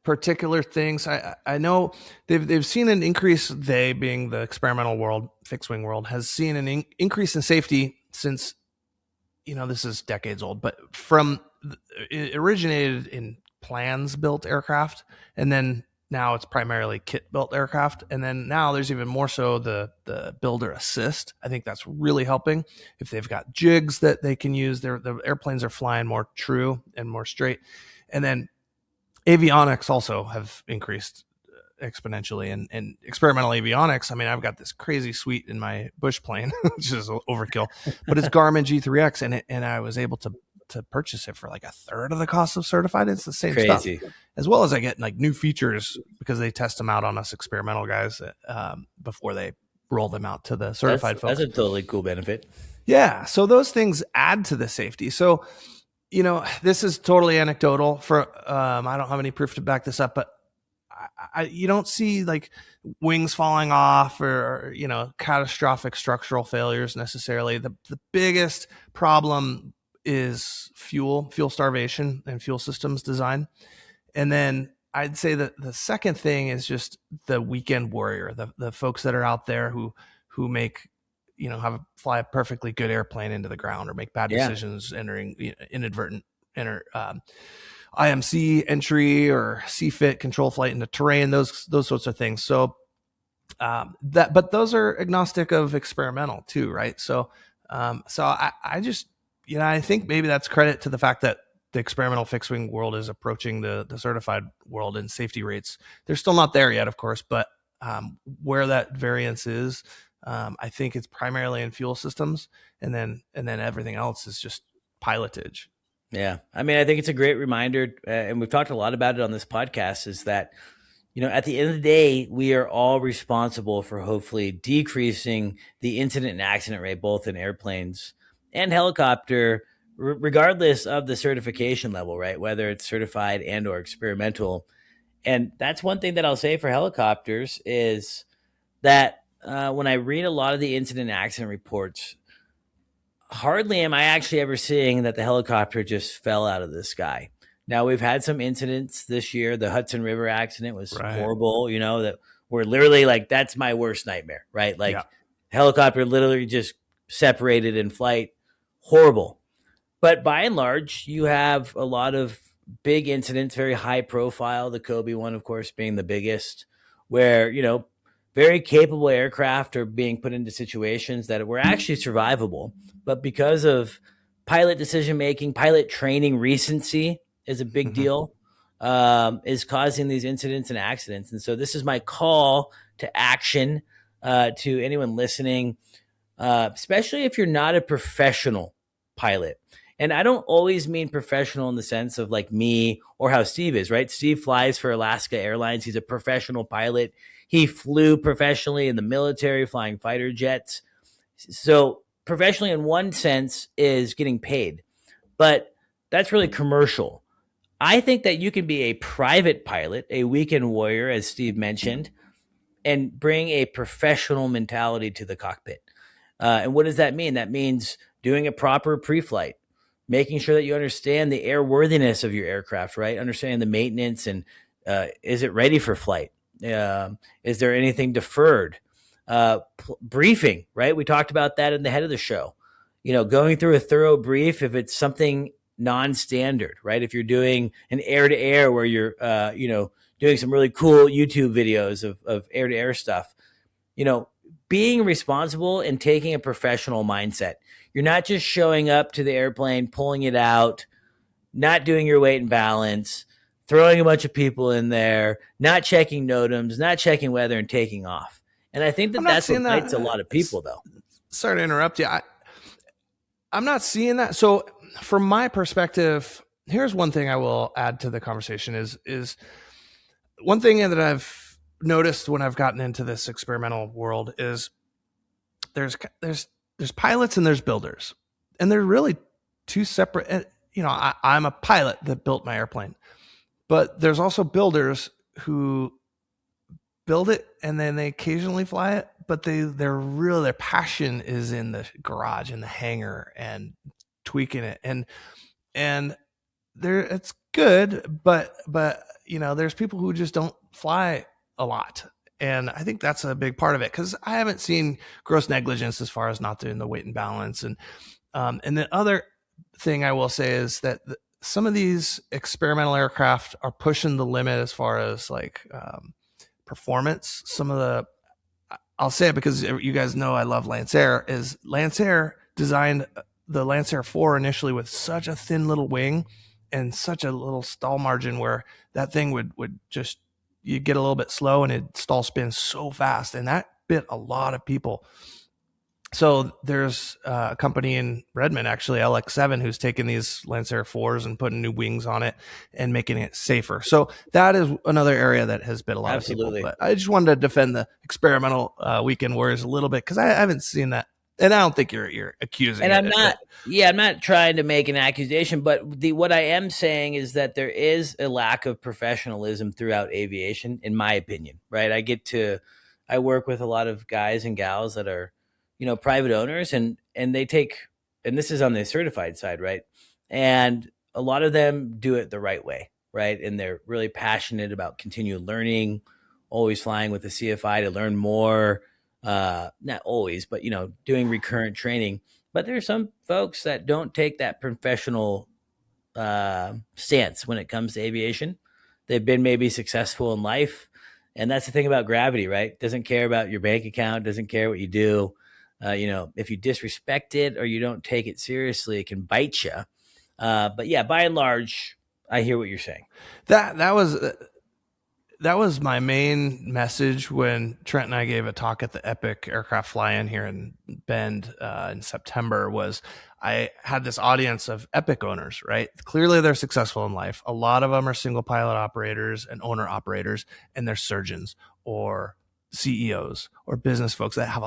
particular things. I know they've seen an increase. They, being the experimental world, fixed wing world, has seen an increase in safety since, this is decades old, but it originated in plans built aircraft, and then now it's primarily kit built aircraft. And then now there's even more so the builder assist. I think that's really helping. If they've got jigs that they can use, the airplanes are flying more true and more straight. And then avionics also have increased exponentially, and experimental avionics. I mean, I've got this crazy suite in my bush plane, which is overkill, but it's Garmin G3X, and I was able to purchase it for like a third of the cost of certified. It's the same Crazy stuff, as well as I get like new features because they test them out on us experimental guys before they roll them out to the certified folks. That's a totally cool benefit. Yeah. So those things add to the safety. So, this is totally anecdotal I don't have any proof to back this up, but you don't see like wings falling off or catastrophic structural failures necessarily. The biggest problem is fuel starvation and fuel systems design. And then I'd say that the second thing is just the weekend warrior, the folks that are out there who make, fly a perfectly good airplane into the ground or make bad decisions, entering inadvertent IMC entry or CFIT control flight into terrain, those sorts of things. So but those are agnostic of experimental too, right? So I just, I think maybe that's credit to the fact that the experimental fixed wing world is approaching the certified world in safety rates. They're still not there yet, of course, but where that variance is, I think it's primarily in fuel systems, and then everything else is just pilotage. Yeah. I mean, I think it's a great reminder, and we've talked a lot about it on this podcast, is that, at the end of the day, we are all responsible for hopefully decreasing the incident and accident rate, both in airplanes and helicopter, regardless of the certification level, right? Whether it's certified and or experimental. And that's one thing that I'll say for helicopters is that when I read a lot of the incident and accident reports, hardly am I actually ever seeing that the helicopter just fell out of the sky. Now, we've had some incidents this year. The Hudson River accident was horrible, that were literally like, that's my worst nightmare, right? Like helicopter literally just separated in flight. Horrible. But by and large, you have a lot of big incidents, very high profile, the Kobe one, of course, being the biggest, where, very capable aircraft are being put into situations that were actually survivable. But because of pilot decision-making, pilot training recency, is a big deal, is causing these incidents and accidents. And so this is my call to action to anyone listening, especially if you're not a professional pilot. And I don't always mean professional in the sense of like me or how Steve is, right? Steve flies for Alaska Airlines. He's a professional pilot. He flew professionally in the military, flying fighter jets. So professionally in one sense is getting paid, but that's really commercial. I think that you can be a private pilot, a weekend warrior, as Steve mentioned, and bring a professional mentality to the cockpit. And what does that mean? That means doing a proper pre-flight, making sure that you understand the airworthiness of your aircraft, right? Understanding the maintenance and is it ready for flight? Is there anything deferred? Briefing, right? We talked about that in the head of the show. Going through a thorough brief if it's something non-standard, right? If you're doing an air-to-air where you're, doing some really cool YouTube videos of air-to-air stuff, being responsible and taking a professional mindset. You're not just showing up to the airplane, pulling it out, not doing your weight and balance, throwing a bunch of people in there, not checking NOTAMs, not checking weather, and taking off. And I think that's what bites a lot of people, though. Sorry to interrupt you. I'm not seeing that. So from my perspective, here's one thing I will add to the conversation is one thing that I've noticed when I've gotten into this experimental world is there's pilots and there's builders, and they're really two separate. I'm a pilot that built my airplane, but there's also builders who build it and then they occasionally fly it, but their passion is in the garage, in the hangar, and tweaking it, and it's good, but there's people who just don't fly a lot. And I think that's a big part of it, because I haven't seen gross negligence as far as not doing the weight and balance. And the other thing I will say is that some of these experimental aircraft are pushing the limit as far as performance. I'll say it because you guys know I love Lancer. Lancer designed the Lancer 4 initially with such a thin little wing and such a little stall margin where that thing would just, you get a little bit slow and it stall spins so fast, and that bit a lot of people. So there's a company in Redmond, actually LX7, who's taking these Lancer 4s and putting new wings on it and making it safer. So that is another area that has bit a lot of people. But I just wanted to defend the experimental weekend warriors a little bit, because I haven't seen that. And I don't think you're accusing. And I'm not trying to make an accusation, but what I am saying is that there is a lack of professionalism throughout aviation, in my opinion. Right? I work with a lot of guys and gals that are, private owners, and they take, and this is on the certified side, right? And a lot of them do it the right way, right? And they're really passionate about continued learning, always flying with the CFI to learn more. Not always, but doing recurrent training. But there are some folks that don't take that professional stance when it comes to aviation. They've been maybe successful in life, and that's the thing about gravity, right? Doesn't care about your bank account, doesn't care what you do. If you disrespect it or you don't take it seriously, it can bite you. But yeah, by and large, I hear what you're saying. That was my main message when Trent and I gave a talk at the Epic Aircraft Fly-In here in Bend in September. Was I had this audience of Epic owners, right? Clearly they're successful in life. A lot of them are single pilot operators and owner operators, and they're surgeons or CEOs or business folks that have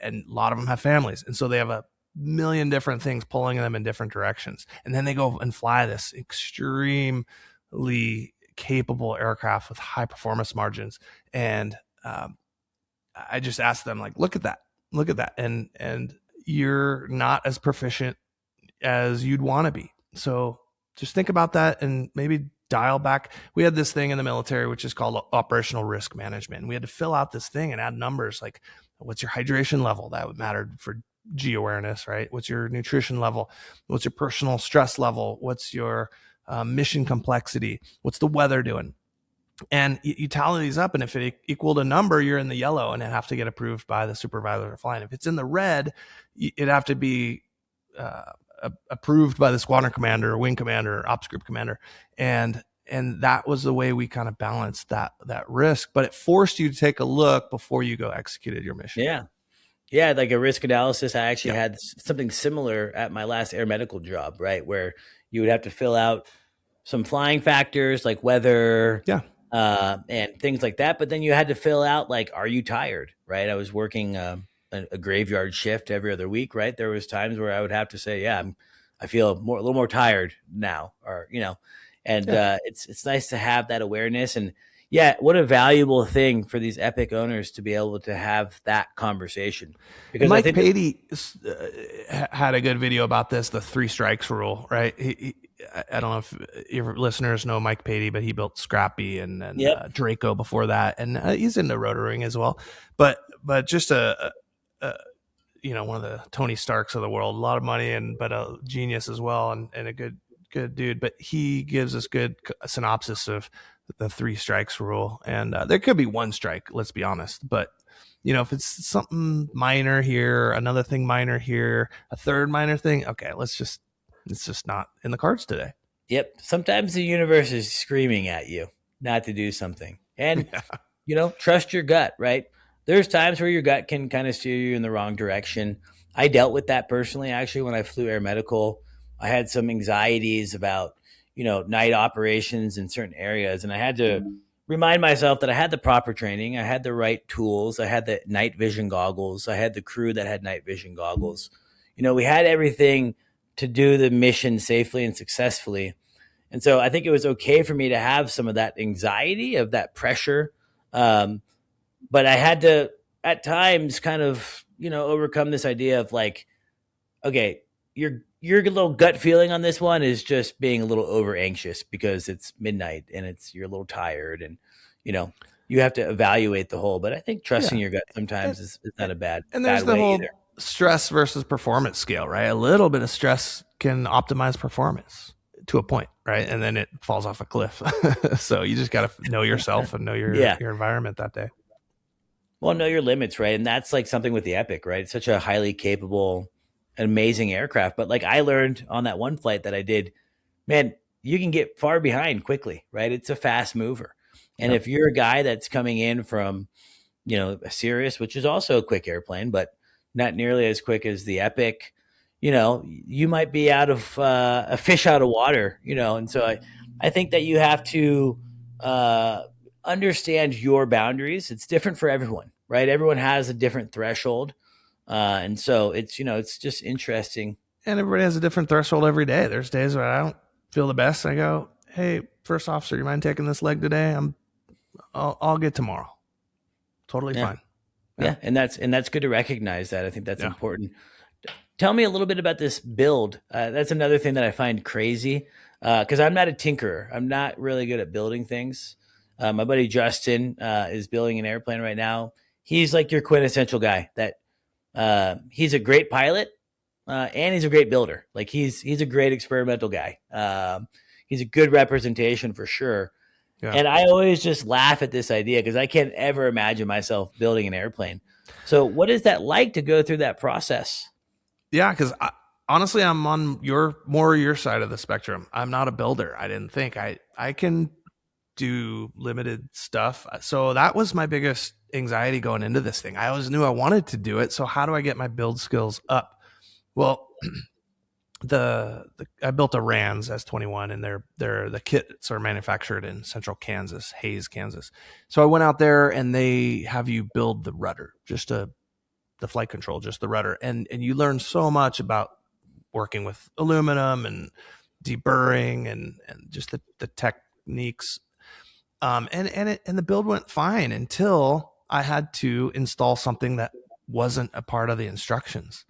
and a lot of them have families. And so they have a million different things pulling them in different directions. And then they go and fly this extremely capable aircraft with high performance margins. And I just asked them, look at that. And you're not as proficient as you'd want to be. So just think about that and maybe dial back. We had this thing in the military, which is called operational risk management. And we had to fill out this thing and add numbers like, what's your hydration level? That would matter for G awareness, right? What's your nutrition level? What's your personal stress level? What's your mission complexity? What's the weather doing? And you tally these up, and if it equaled a number, you're in the yellow, and it have to get approved by the supervisor of flying. If it's in the red, it'd have to be approved by the squadron commander, wing commander, ops group commander, and that was the way we kind of balanced that risk. But it forced you to take a look before you go executed your mission. Yeah. Yeah, like a risk analysis. I actually had something similar at my last air medical job, right? Where you would have to fill out some flying factors like weather, and things like that. But then you had to fill out like, are you tired, right? I was working a graveyard shift every other week, right? There was times where I would have to say, I feel a little more tired now, or, and it's nice to have that awareness. And yeah, what a valuable thing for these epic owners to be able to have that conversation. Because Mike Patey had a good video about this, the 3 strikes rule, right? I don't know if your listeners know Mike Patey, but he built Scrappy and Draco before that, and he's into rotoring as well. But just one of the Tony Starks of the world, a lot of money, but a genius as well, and a good dude. But he gives us good synopsis of the 3 strikes rule, and there could be 1 strike, let's be honest, but if it's something minor here, another thing minor here, a third minor thing, okay, it's just not in the cards today. Yep. Sometimes the universe is screaming at you not to do something, and trust your gut, right? There's times where your gut can kind of steer you in the wrong direction. I dealt with that personally. Actually, when I flew air medical, I had some anxieties about night operations in certain areas. And I had to remind myself that I had the proper training. I had the right tools. I had the night vision goggles. I had the crew that had night vision goggles. We had everything to do the mission safely and successfully. And so I think it was okay for me to have some of that anxiety, of that pressure. But I had to, at times, kind of, overcome this idea of like, okay, your little gut feeling on this one is just being a little over anxious because it's midnight and you're a little tired, and you have to evaluate the whole. But I think trusting your gut sometimes is not a bad. And there's the whole either. Stress versus performance scale, right? A little bit of stress can optimize performance to a point, right? And then it falls off a cliff. So you just got to know yourself and know your environment that day. Well, know your limits, right? And that's like something with the Epic, right? It's such a highly capable, amazing aircraft. But like I learned on that one flight that I did, man, you can get far behind quickly, right? It's a fast mover. And if you're a guy that's coming in from, a Sirius, which is also a quick airplane, but not nearly as quick as the Epic, you might be out of a fish out of water, And so I think that you have to understand your boundaries. It's different for everyone, right? Everyone has a different threshold. And so it's just interesting. And everybody has a different threshold every day. There's days where I don't feel the best. I go, hey, first officer, you mind taking this leg today? I'll get tomorrow. Totally fine. Yeah. And that's good to recognize that. I think that's important. Tell me a little bit about this build. That's another thing that I find crazy because I'm not a tinkerer. I'm not really good at building things. My buddy Justin is building an airplane right now. He's like your quintessential guy that he's a great pilot and he's a great builder. Like he's a great experimental guy. He's a good representation for sure. Yeah. And I always just laugh at this idea because I can't ever imagine myself building an airplane. So what is that like to go through that process? Yeah, because honestly, I'm on your side of the spectrum. I'm not a builder. I didn't think I can do limited stuff. So that was my biggest anxiety going into this thing. I always knew I wanted to do it. So how do I get my build skills up? Well, I built a RANS S21 and the kits are manufactured in central Kansas, Hays, Kansas. So I went out there and they have you build the rudder, the flight control, just the rudder. And you learn so much about working with aluminum and deburring and just the techniques. And the build went fine until I had to install something that wasn't a part of the instructions,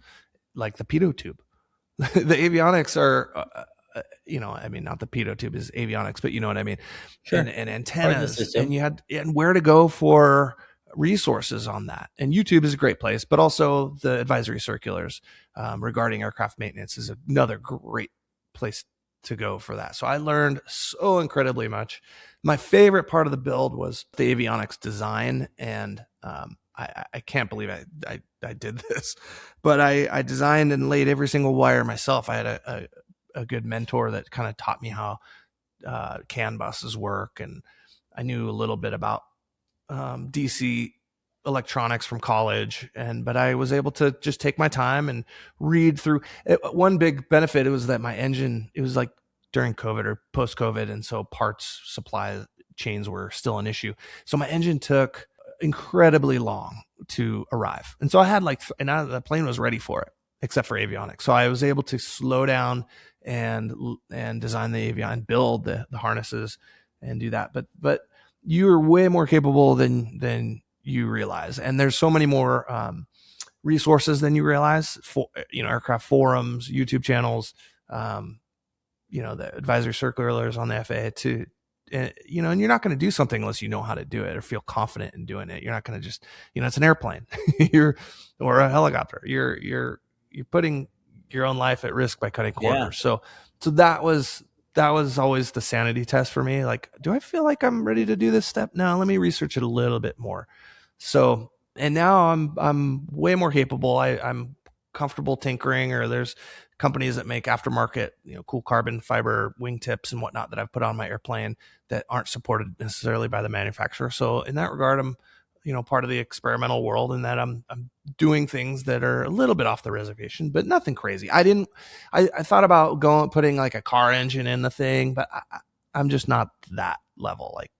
like the pitot tube. The avionics are, not the pitot tube is avionics, but you know what I mean? Sure. And antennas, and where to go for resources on that. And YouTube is a great place, but also the advisory circulars regarding aircraft maintenance is another great place to go for that. So I learned so incredibly much. My favorite part of the build was the avionics design, and I can't believe I did this, but I designed and laid every single wire myself. I had a good mentor that kind of taught me how CAN buses work, and I knew a little bit about DC electronics from college, but I was able to just take my time and read through it. One big benefit was that my engine, it was like during COVID or post COVID, and so parts supply chains were still an issue. So my engine took incredibly long to arrive, and so I had the plane was ready for it, except for avionics. So I was able to slow down and design the avion, build the harnesses, and do that. But you're way more capable than you realize, and there's so many more resources than you realize. For aircraft forums, YouTube channels, the advisory circulars on the FAA too. And you're not going to do something unless you know how to do it or feel confident in doing it. You're not going to just, it's an airplane, or a helicopter. You're putting your own life at risk by cutting corners. Yeah. So that was always the sanity test for me. Like, do I feel like I'm ready to do this step? No, let me research it a little bit more. So, and now I'm way more capable. I'm comfortable tinkering, or there's companies that make aftermarket, cool carbon fiber wingtips and whatnot that I've put on my airplane that aren't supported necessarily by the manufacturer. So in that regard, I'm, part of the experimental world, in that I'm doing things that are a little bit off the reservation, but nothing crazy. I thought about putting like a car engine in the thing, but I'm just not that level. Like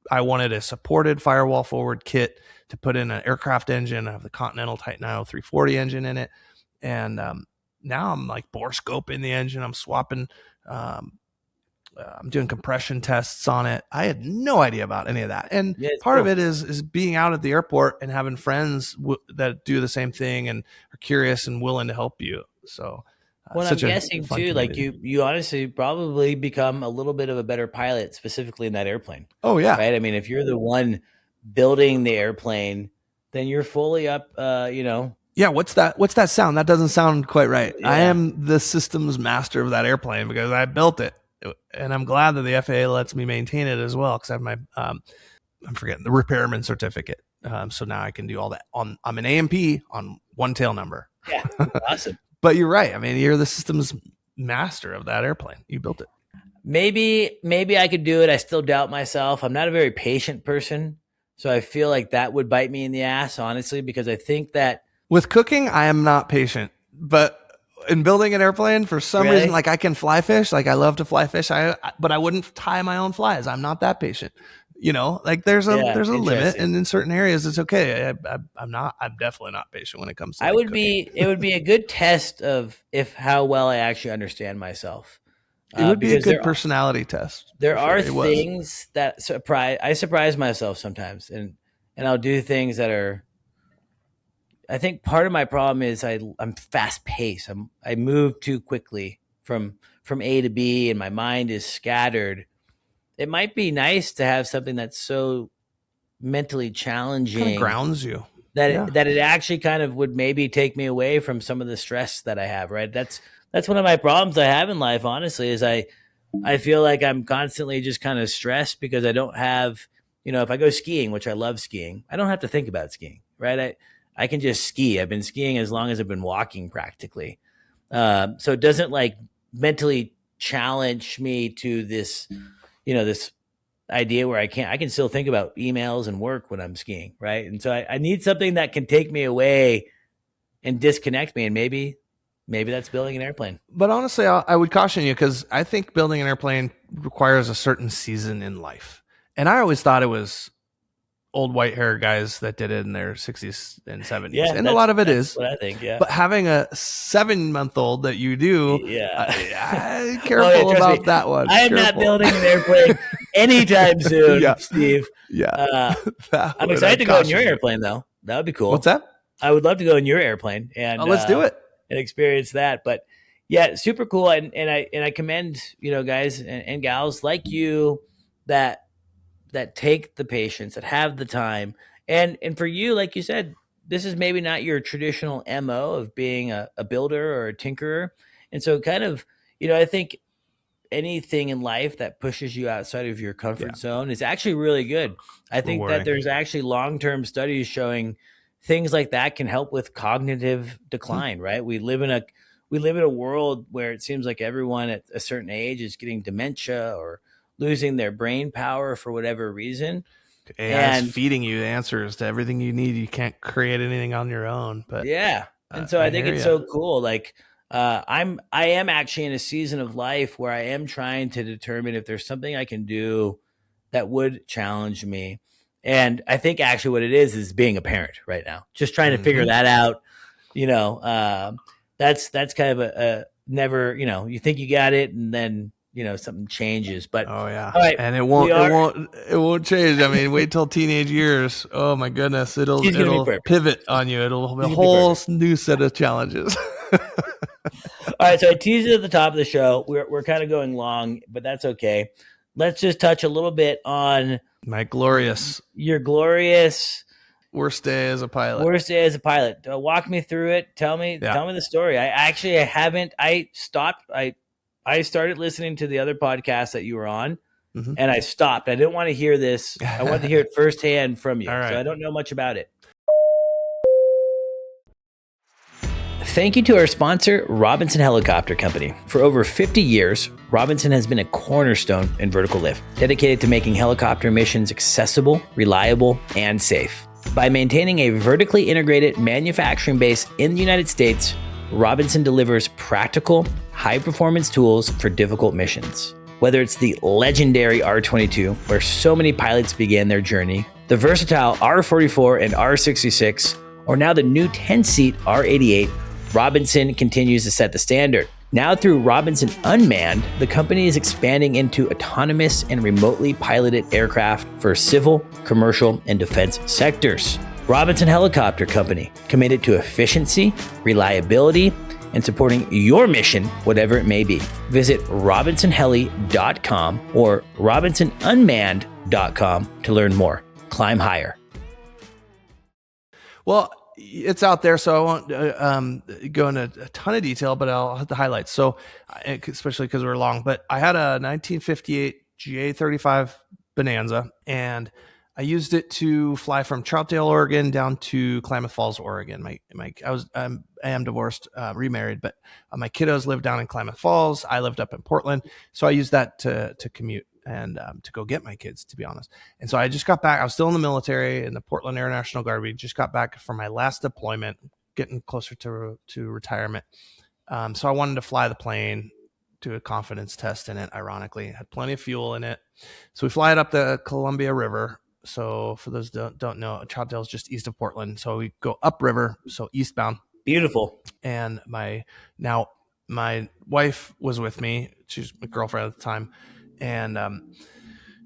I wanted a supported firewall forward kit to put in an aircraft engine. I have the Continental Titan 340 engine in it. And, now I'm like bore scoping the engine. I'm swapping, I'm doing compression tests on it. I had no idea about any of that. And part of it is being out at the airport and having friends that do the same thing and are curious and willing to help you. So, well, I'm guessing too, community. Like you honestly probably become a little bit of a better pilot, specifically in that airplane. Oh yeah. Right. I mean, if you're the one building the airplane, then you're fully up, Yeah, what's that sound? That doesn't sound quite right. Yeah. I am the systems master of that airplane because I built it, and I'm glad that the FAA lets me maintain it as well, because I have my I'm forgetting the repairman certificate. So now I can do all that. I'm an AMP on one tail number. Yeah, awesome. But you're right. I mean, you're the systems master of that airplane. You built it. Maybe I could do it. I still doubt myself. I'm not a very patient person, so I feel like that would bite me in the ass, honestly, because I think that. With cooking, I am not patient, but in building an airplane, for some reason, like I can fly fish, like I love to fly fish, but I wouldn't tie my own flies. I'm not that patient, like there's a limit, and in certain areas it's okay. I'm definitely not patient when it comes to it would be a good test of how well I actually understand myself. It would be a good personality test. There are things that I surprise myself sometimes, and I'll do things that are. I think part of my problem is I'm fast paced. I move too quickly from A to B, and my mind is scattered. It might be nice to have something that's so mentally challenging, kind of grounds you, that it actually kind of would maybe take me away from some of the stress that I have. Right. That's one of my problems I have in life. Honestly, is I feel like I'm constantly just kind of stressed because I don't have, if I go skiing, which I love skiing, I don't have to think about skiing. Right. I can just ski. I've been skiing as long as I've been walking practically. So it doesn't like mentally challenge me to this, this idea where I can still think about emails and work when I'm skiing. Right. And so I need something that can take me away and disconnect me. And maybe that's building an airplane. But honestly, I would caution you, because I think building an airplane requires a certain season in life. And I always thought it was old white hair guys that did it in their 60s and 70s. Yeah, and a lot of it is what I think. Yeah. But having a 7-month-old that you do, careful about that one. I am not building an airplane anytime soon, Steve. Yeah. I'm excited to go in your airplane, though. That would be cool. What's that? I would love to go in your airplane and let's do it and experience that. But yeah, super cool. And I commend, guys and gals like you that take the patience, that have the time. And for you, like you said, this is maybe not your traditional MO of being a builder or a tinkerer. And so kind of, I think anything in life that pushes you outside of your comfort zone is actually really good. I think that there's actually long-term studies showing things like that can help with cognitive decline, right? We live in a world where it seems like everyone at a certain age is getting dementia or losing their brain power for whatever reason. AI is feeding you answers to everything you need. You can't create anything on your own. But yeah. And so I think it's so cool. Like I am actually in a season of life where I am trying to determine if there's something I can do that would challenge me. And I think actually what it is being a parent right now, just trying to figure that out. That's kind of a never, you think you got it and then, something changes, but all right, and it won't change. I mean, wait till teenage years. Oh my goodness. It'll pivot on you. It'll be a whole new set of challenges. All right. So I teased it at the top of the show. We're kind of going long, but that's okay. Let's just touch a little bit on your glorious worst day as a pilot. Walk me through it. Tell me the story. I started listening to the other podcast that you were on, and I stopped. I didn't want to hear this. I wanted to hear it firsthand from you. Right. So I don't know much about it. Thank you to our sponsor, Robinson Helicopter Company. For over 50 years, Robinson has been a cornerstone in vertical lift, dedicated to making helicopter missions accessible, reliable, and safe. By maintaining a vertically integrated manufacturing base in the United States, Robinson delivers practical, high-performance tools for difficult missions. Whether it's the legendary R22, where so many pilots began their journey, the versatile R44 and R66, or now the new 10-seat R88, Robinson continues to set the standard. Now through Robinson Unmanned, the company is expanding into autonomous and remotely piloted aircraft for civil, commercial, and defense sectors. Robinson Helicopter Company, committed to efficiency, reliability, and supporting your mission, whatever it may be. Visit robinsonheli.com or robinsonunmanned.com to learn more. Climb higher. Well, it's out there, so I won't go into a ton of detail, but I'll hit the highlights. So, especially because we're long, but I had a 1958 GA35 Bonanza, and I used it to fly from Troutdale, Oregon, down to Klamath Falls, Oregon. I am divorced, remarried, but my kiddos lived down in Klamath Falls. I lived up in Portland, so I used that to commute and to go get my kids, to be honest. And so I just got back. I was still in the military in the Portland Air National Guard. We just got back from my last deployment, getting closer to retirement. So I wanted to fly the plane, do a confidence test in it. Ironically, it had plenty of fuel in it. So we fly it up the Columbia River. So for those that don't know, Troutdale is just east of Portland. So we go upriver, so eastbound. Beautiful. And my wife was with me. She's my girlfriend at the time. And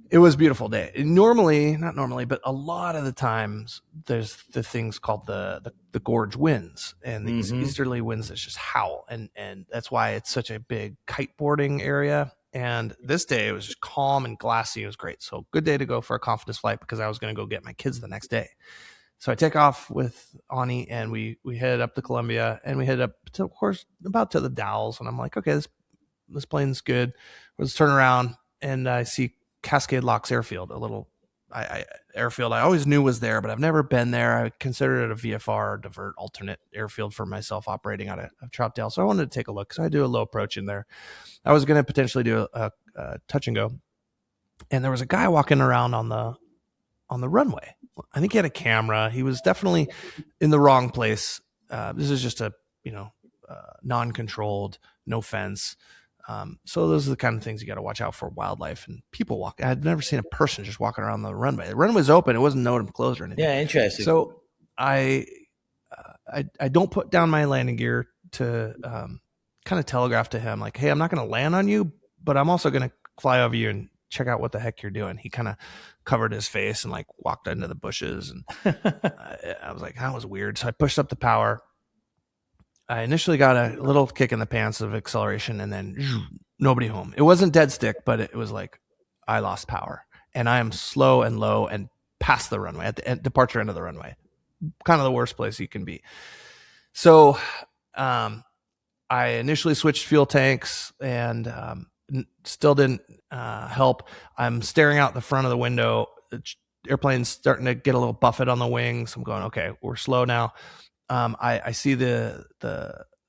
it was a beautiful day. Not normally, but a lot of the times there's the things called the gorge winds and these easterly winds that just howl. And that's why it's such a big kiteboarding area. And this day it was just calm and glassy. It was great. So good day to go for a confidence flight because I was going to go get my kids the next day. So I take off with Ani and we head up to Columbia and we head up to, of course, about to the Dalles. And I'm like, okay, this plane's good. Let's turn around and I see Cascade Locks Airfield, a little airfield I always knew was there, but I've never been there. I considered it a VFR, divert alternate airfield for myself operating out of Troutdale. So I wanted to take a look. So I do a low approach in there. I was going to potentially do a touch and go. And there was a guy walking around on the runway. I think he had a camera. He was definitely in the wrong place. This is just a, non-controlled, no fence. So those are the kind of things you got to watch out for wildlife and people walk. I had never seen a person just walking around the runway. The runway was open. It wasn't noted closed or anything. Yeah. Interesting. So I don't put down my landing gear to, kind of telegraph to him like, hey, I'm not going to land on you, but I'm also going to fly over you and check out what the heck you're doing. He kind of covered his face and like walked into the bushes. And I was like, that was weird. So I pushed up the power. I initially got a little kick in the pants of acceleration and then nobody home. It wasn't dead stick, but it was like I lost power and I am slow and low and past the runway at the departure end of the runway, kind of the worst place you can be. So, I initially switched fuel tanks and still didn't help. I'm staring out the front of the window. The airplane's starting to get a little buffet on the wings. I'm going, okay, we're slow now. I see the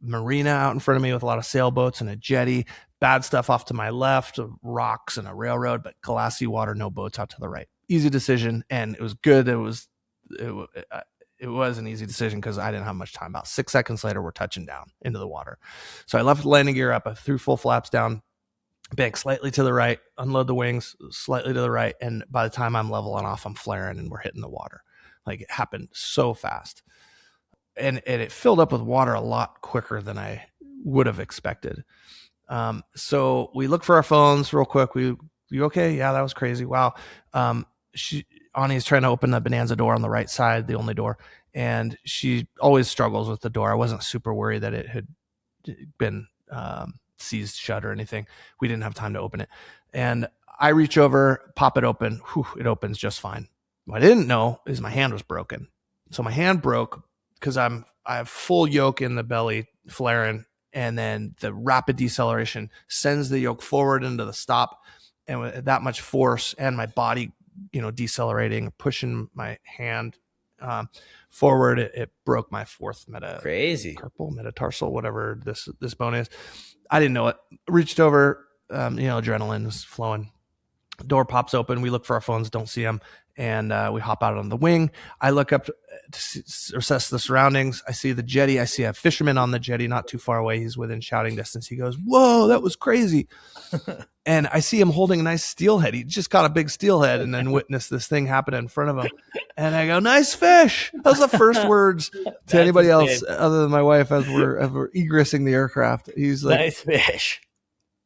marina out in front of me with a lot of sailboats and a jetty. Bad stuff off to my left, rocks and a railroad, but glassy water, no boats out to the right. Easy decision, and it was good. It was an easy decision because I didn't have much time. About 6 seconds later, we're touching down into the water. So I left the landing gear up. I threw full flaps down, bank slightly to the right, unload the wings slightly to the right, and by the time I'm leveling off, I'm flaring and we're hitting the water. Like, it happened so fast. And it filled up with water a lot quicker than I would have expected. So we look for our phones real quick. You okay? Yeah, that was crazy. Wow. Ani's trying to open the Bonanza door on the right side, the only door, and she always struggles with the door. I wasn't super worried that it had been seized shut or anything. We didn't have time to open it. And I reach over, pop it open. Whew, it opens just fine. What I didn't know is my hand was broken. So my hand broke because I have full yoke in the belly flaring, and then the rapid deceleration sends the yoke forward into the stop, and with that much force and my body, decelerating, pushing my hand forward, it broke my fourth metatarsal, whatever this bone is. I didn't know it. Reached over, adrenaline was flowing. Door pops open. We look for our phones, don't see them, and we hop out on the wing. I look up to assess the surroundings. I see the jetty. I see a fisherman on the jetty not too far away. He's within shouting distance. He goes, "Whoa, that was crazy." And I see him holding a nice steelhead. He just caught a big steelhead and then witnessed this thing happen in front of him. And I go, "Nice fish." That was the first words to anybody else other than my wife as we're egressing the aircraft. He's like, "Nice fish."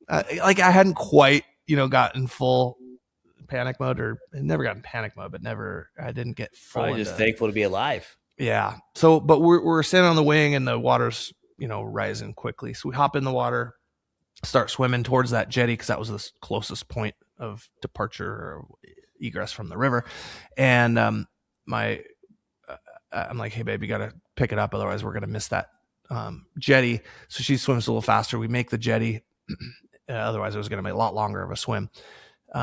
I hadn't quite, gotten full panic mode, or never got in panic mode, but I didn't get full. Probably just thankful to be alive. Yeah. So, but we're standing on the wing and the water's, rising quickly. So we hop in the water, start swimming towards that jetty because that was the closest point of departure or egress from the river. And I'm like, "Hey babe, you got to pick it up. Otherwise we're going to miss that jetty." So she swims a little faster. We make the jetty. Otherwise it was going to be a lot longer of a swim.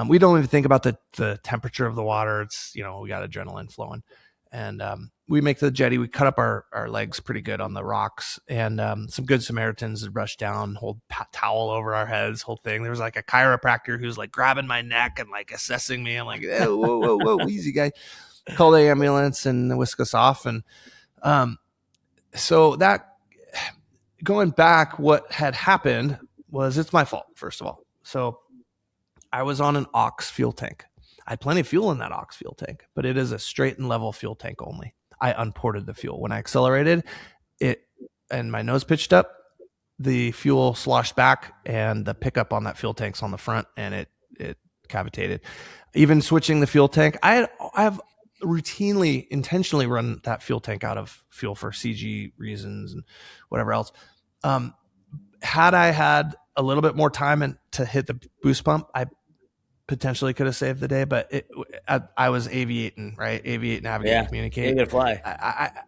We don't even think about the temperature of the water. It's, we got adrenaline flowing, and we make the jetty. We cut up our legs pretty good on the rocks, and some good Samaritans would rush down, hold towel over our heads, whole thing. There was like a chiropractor who's like grabbing my neck and like assessing me. I'm like, "Hey, whoa, easy guy." Call the ambulance and whisk us off. And so that, going back, what had happened was, it's my fault, first of all. So I was on an aux fuel tank. I had plenty of fuel in that aux fuel tank, but it is a straight and level fuel tank only. I unported the fuel. When I accelerated it and my nose pitched up, the fuel sloshed back, and the pickup on that fuel tank's on the front, and it cavitated. Even switching the fuel tank, I have routinely, intentionally run that fuel tank out of fuel for CG reasons and whatever else. Had I had a little bit more time to hit the boost pump, I potentially could have saved the day, but I was aviating, right? Aviate, navigate, communicate. You're gonna fly.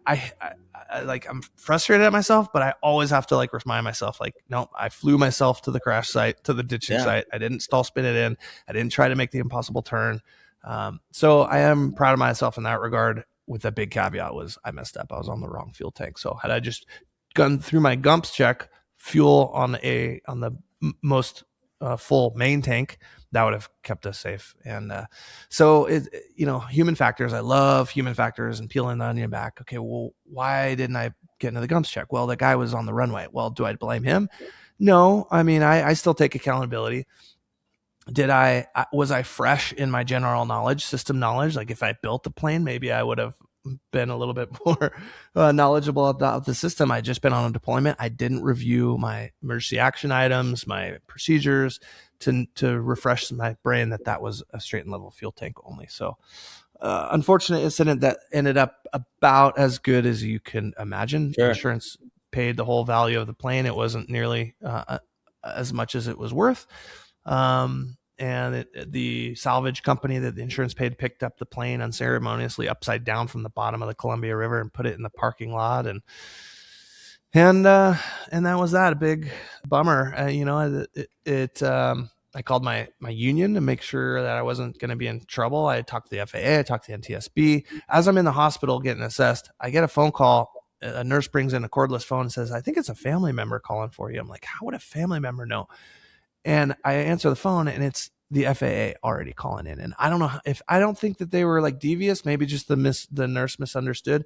I'm frustrated at myself, but I always have to remind myself, no, I flew myself to the crash site, to the ditching site. I didn't stall spin it in. I didn't try to make the impossible turn. So I am proud of myself in that regard, with a big caveat was I messed up. I was on the wrong fuel tank. So had I just gone through my GUMPS check, fuel on the most full main tank, that would have kept us safe. And so human factors. I love human factors and peeling the onion back. Okay, well, why didn't I get into the GUMPS check? Well, the guy was on the runway. Well, do I blame him? No. I mean, I still take accountability. Was I fresh in my general knowledge, system knowledge? Like, if I built the plane, maybe I would have been a little bit more knowledgeable about the system. I'd just been on a deployment. I didn't review my emergency action items, my procedures to refresh my brain that was a straight and level fuel tank only. So unfortunate incident that ended up about as good as you can imagine. Sure. Insurance paid the whole value of the plane. It wasn't nearly as much as it was worth. And the salvage company that the insurance paid picked up the plane unceremoniously upside down from the bottom of the Columbia River and put it in the parking lot. And And that was that, a big bummer. I called my union to make sure that I wasn't going to be in trouble. I talked to the FAA, I talked to the NTSB. As I'm in the hospital getting assessed, I get a phone call. A nurse brings in a cordless phone and says, "I think it's a family member calling for you." I'm like, "How would a family member know?" And I answer the phone, and it's the FAA already calling in. And I don't think that they were like devious. Maybe just the nurse misunderstood.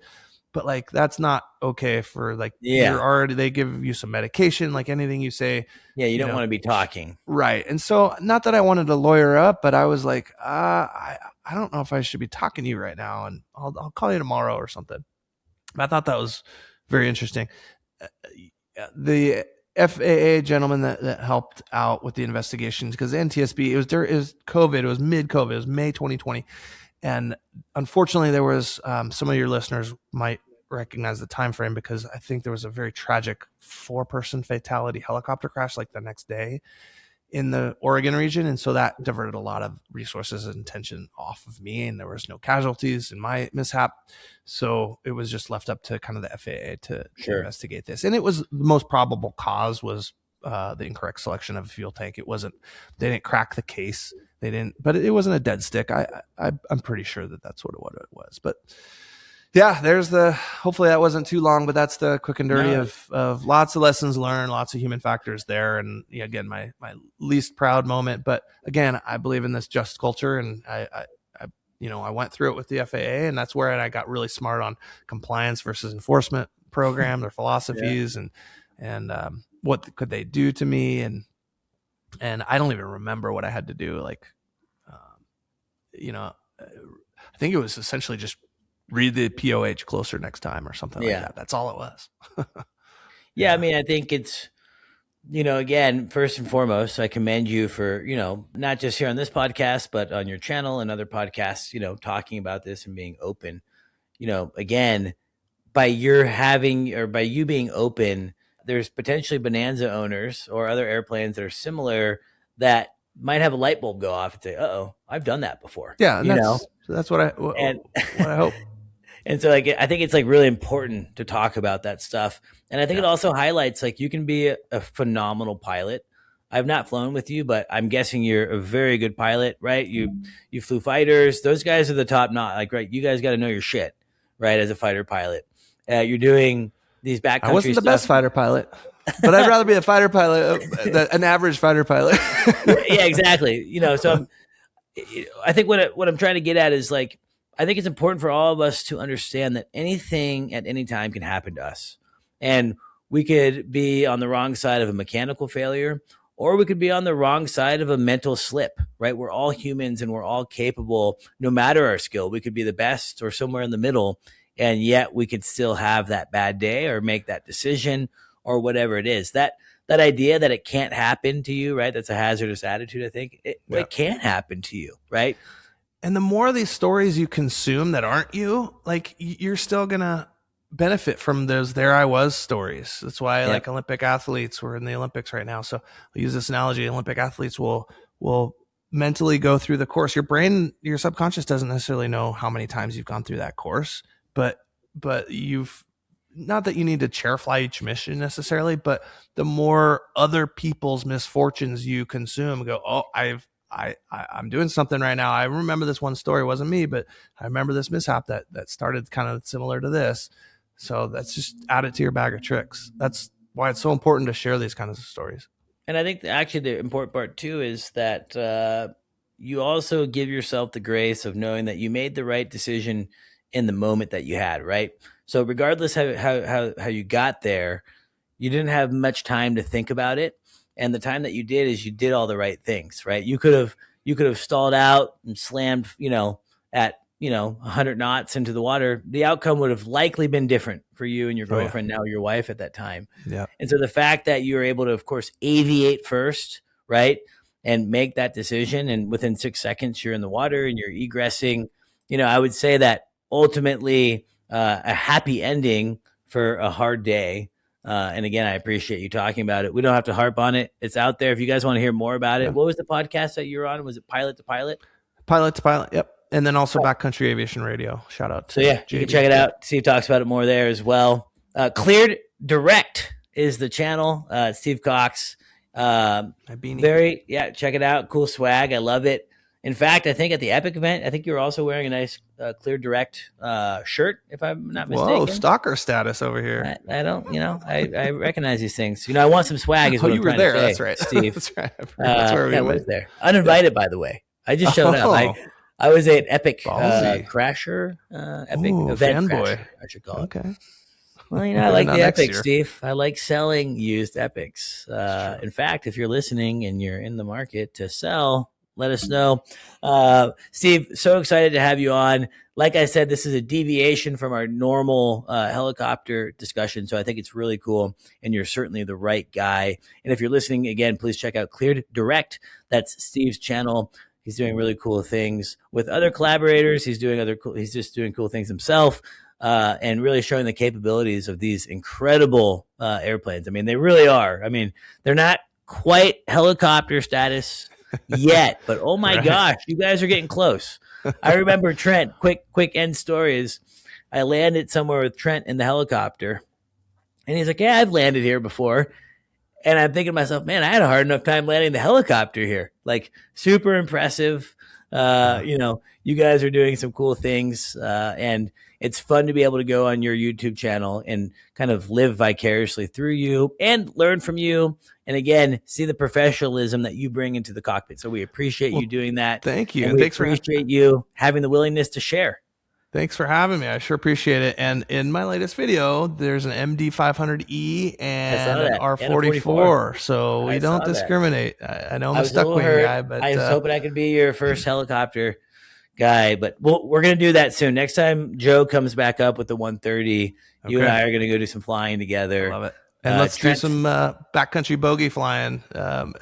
But like, that's not okay for like, they give you some medication, like anything you say. Yeah. You don't want to be talking. Right. And so not that I wanted to lawyer up, but I was like, I don't know if I should be talking to you right now, and I'll call you tomorrow or something. I thought that was very interesting. The FAA gentleman that helped out with the investigations, because the NTSB, it was COVID, it was mid-COVID, it was May 2020. And unfortunately, there was some of your listeners might recognize the time frame, because I think there was a very tragic 4-person fatality helicopter crash like the next day in the Oregon region. And so that diverted a lot of resources and attention off of me, and there was no casualties in my mishap. So it was just left up to kind of the FAA to investigate this. And it was the most probable cause was the incorrect selection of a fuel tank. They didn't crack the case. But it wasn't a dead stick. I'm pretty sure that's what it was. But yeah, hopefully that wasn't too long, but that's the quick and dirty of lots of lessons learned, lots of human factors there. And again, my least proud moment, but again, I believe in this just culture, and I went through it with the FAA, and that's where I got really smart on compliance versus enforcement program, their philosophies, and what could they do to me. And I don't even remember what I had to do. Like, I think it was essentially just read the POH closer next time or something like that. That's all it was. I mean, I think it's, again, first and foremost, I commend you for, not just here on this podcast, but on your channel and other podcasts, talking about this and being open. Again, by you being open, there's potentially Bonanza owners or other airplanes that are similar that might have a light bulb go off and say, "Uh-oh, I've done that before." Yeah. That's what I hope. And so like, I think it's like really important to talk about that stuff. And I think it also highlights, like, you can be a phenomenal pilot. I've not flown with you, but I'm guessing you're a very good pilot, right? You flew fighters. Those guys are the top notch. Like, right, you guys got to know your shit, right? As a fighter pilot, you're doing these backcountry stuff. I wasn't the best fighter pilot, but I'd rather be a fighter pilot, an average fighter pilot. Yeah, exactly. So I think what I'm trying to get at is, like, I think it's important for all of us to understand that anything at any time can happen to us. And we could be on the wrong side of a mechanical failure, or we could be on the wrong side of a mental slip, right? We're all humans and we're all capable, no matter our skill. We could be the best or somewhere in the middle, and yet we could still have that bad day or make that decision or whatever it is. That idea that it can't happen to you, right? That's a hazardous attitude, I think. It can happen to you, right? And the more of these stories you consume that aren't you, like, you're still going to benefit from those "there I was" stories. That's why like Olympic athletes, we're in the Olympics right now. So I'll use this analogy. Olympic athletes will mentally go through the course. Your brain, your subconscious doesn't necessarily know how many times you've gone through that course, but you've, not that you need to chair fly each mission necessarily, but the more other people's misfortunes you consume, go, "Oh, I'm doing something right now. I remember this one story. It wasn't me, but I remember this mishap that started kind of similar to this." So that's just add it to your bag of tricks. That's why it's so important to share these kinds of stories. And I think actually the important part too is that you also give yourself the grace of knowing that you made the right decision in the moment that you had, right? So regardless how you got there, you didn't have much time to think about it. And the time that you did is you did all the right things, right? You could have stalled out and slammed, at 100 knots into the water. The outcome would have likely been different for you and your girlfriend, now your wife at that time. Yeah. And so the fact that you were able to, of course, aviate first, right, and make that decision, and within 6 seconds you're in the water and you're egressing, I would say that ultimately a happy ending for a hard day. And again, I appreciate you talking about it. We don't have to harp on it. It's out there. If you guys want to hear more about it, what was the podcast that you were on? Was it Pilot to Pilot? Pilot to Pilot. Yep. And then also Backcountry Aviation Radio. Shout out to you can check it out. See, he talks about it more there as well. Cleared Direct is the channel. Steve Cox. Check it out. Cool swag. I love it. In fact, I think at the Epic event, I think you were also wearing a nice Clear Direct shirt, if I'm not mistaken. Whoa, stalker status over here. I don't, I recognize these things. I want some swag. Is what you I'm were there. To say, That's right, Steve. That's right. That's where we was there. Uninvited, by the way. I just showed up. I was at Epic Crasher, Epic event fanboy. Crasher, I should call it. Okay. Well, I like the Epics, Steve. I like selling used Epics. In fact, if you're listening and you're in the market to sell, let us know. Steve, so excited to have you on. Like I said, this is a deviation from our normal helicopter discussion, so I think it's really cool, and you're certainly the right guy. And if you're listening, again, please check out Cleared Direct. That's Steve's channel. He's doing really cool things with other collaborators. He's just doing cool things himself, and really showing the capabilities of these incredible airplanes. I mean, they really are. I mean, they're not quite helicopter status yet, but oh my gosh, you guys are getting close. I remember Trent, quick end story is I landed somewhere with Trent in the helicopter, and he's like, yeah, I've landed here before. And I'm thinking to myself, man, I had a hard enough time landing the helicopter here. Like, super impressive. You guys are doing some cool things, and it's fun to be able to go on your YouTube channel and kind of live vicariously through you and learn from you. And again, see the professionalism that you bring into the cockpit. So we appreciate you doing that. Thank you. And we appreciate you having the willingness to share. Thanks for having me. I sure appreciate it. And in my latest video, there's an MD500E and an R44. So we don't discriminate. I know I'm a stuck wing guy, but I was hoping I could be your first helicopter guy, but we're going to do that soon. Next time Joe comes back up with the 130, you and I are going to go do some flying together. I love it. And let's do some backcountry bogey flying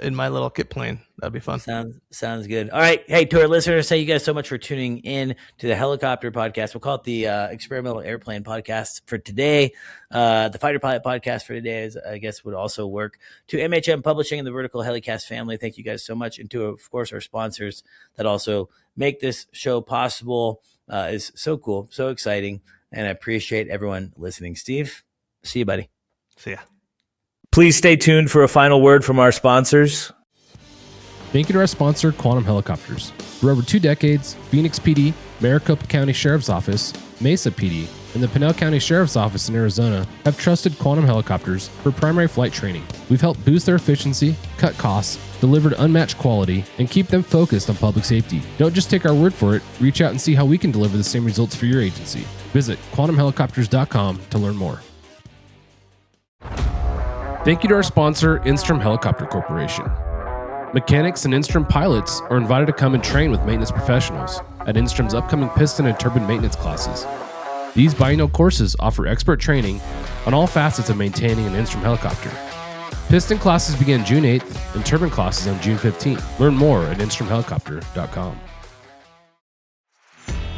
in my little kit plane. That'd be fun. Sounds good. All right. Hey, to our listeners, thank you guys so much for tuning in to the Helicopter Podcast. We'll call it the Experimental Airplane Podcast for today. The Fighter Pilot Podcast for today, I guess, would also work. To MHM Publishing and the Vertical HeliCASTS family, thank you guys so much. And to, of course, our sponsors that also make this show possible. Is so cool, so exciting, and I appreciate everyone listening. Steve, see you, buddy. See ya. Please stay tuned for a final word from our sponsors. Thank you to our sponsor, Quantum Helicopters. For over 2 decades, Phoenix PD, Maricopa County Sheriff's Office, Mesa PD, and the Pinal County Sheriff's Office in Arizona have trusted Quantum Helicopters for primary flight training. We've helped boost their efficiency, cut costs, delivered unmatched quality, and keep them focused on public safety. Don't just take our word for it. Reach out and see how we can deliver the same results for your agency. Visit quantumhelicopters.com to learn more. Thank you to our sponsor, Instrom Helicopter Corporation. Mechanics and Instrom pilots are invited to come and train with maintenance professionals at Instrom's upcoming piston and turbine maintenance classes. These biennial courses offer expert training on all facets of maintaining an Instrom helicopter. Piston classes begin June 8th and turbine classes on June 15th. Learn more at instromhelicopter.com.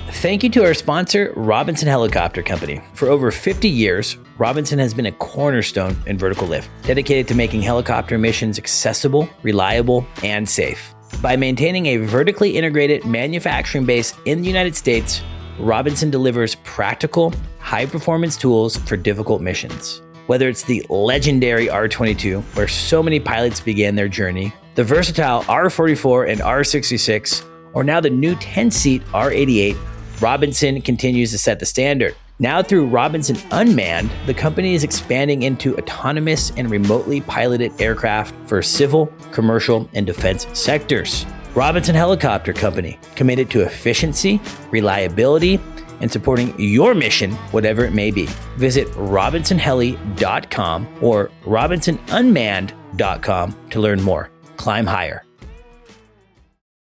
Thank you to our sponsor, Robinson Helicopter Company. For over 50 years, Robinson has been a cornerstone in vertical lift, dedicated to making helicopter missions accessible, reliable, and safe. By maintaining a vertically integrated manufacturing base in the United States, Robinson delivers practical, high-performance tools for difficult missions. Whether it's the legendary R22, where so many pilots began their journey, the versatile R44 and R66, or now the new 10-seat R88, Robinson continues to set the standard. Now through Robinson Unmanned, the company is expanding into autonomous and remotely piloted aircraft for civil, commercial, and defense sectors. Robinson Helicopter Company, committed to efficiency, reliability, and supporting your mission, whatever it may be. Visit robinsonheli.com or robinsonunmanned.com to learn more. Climb higher.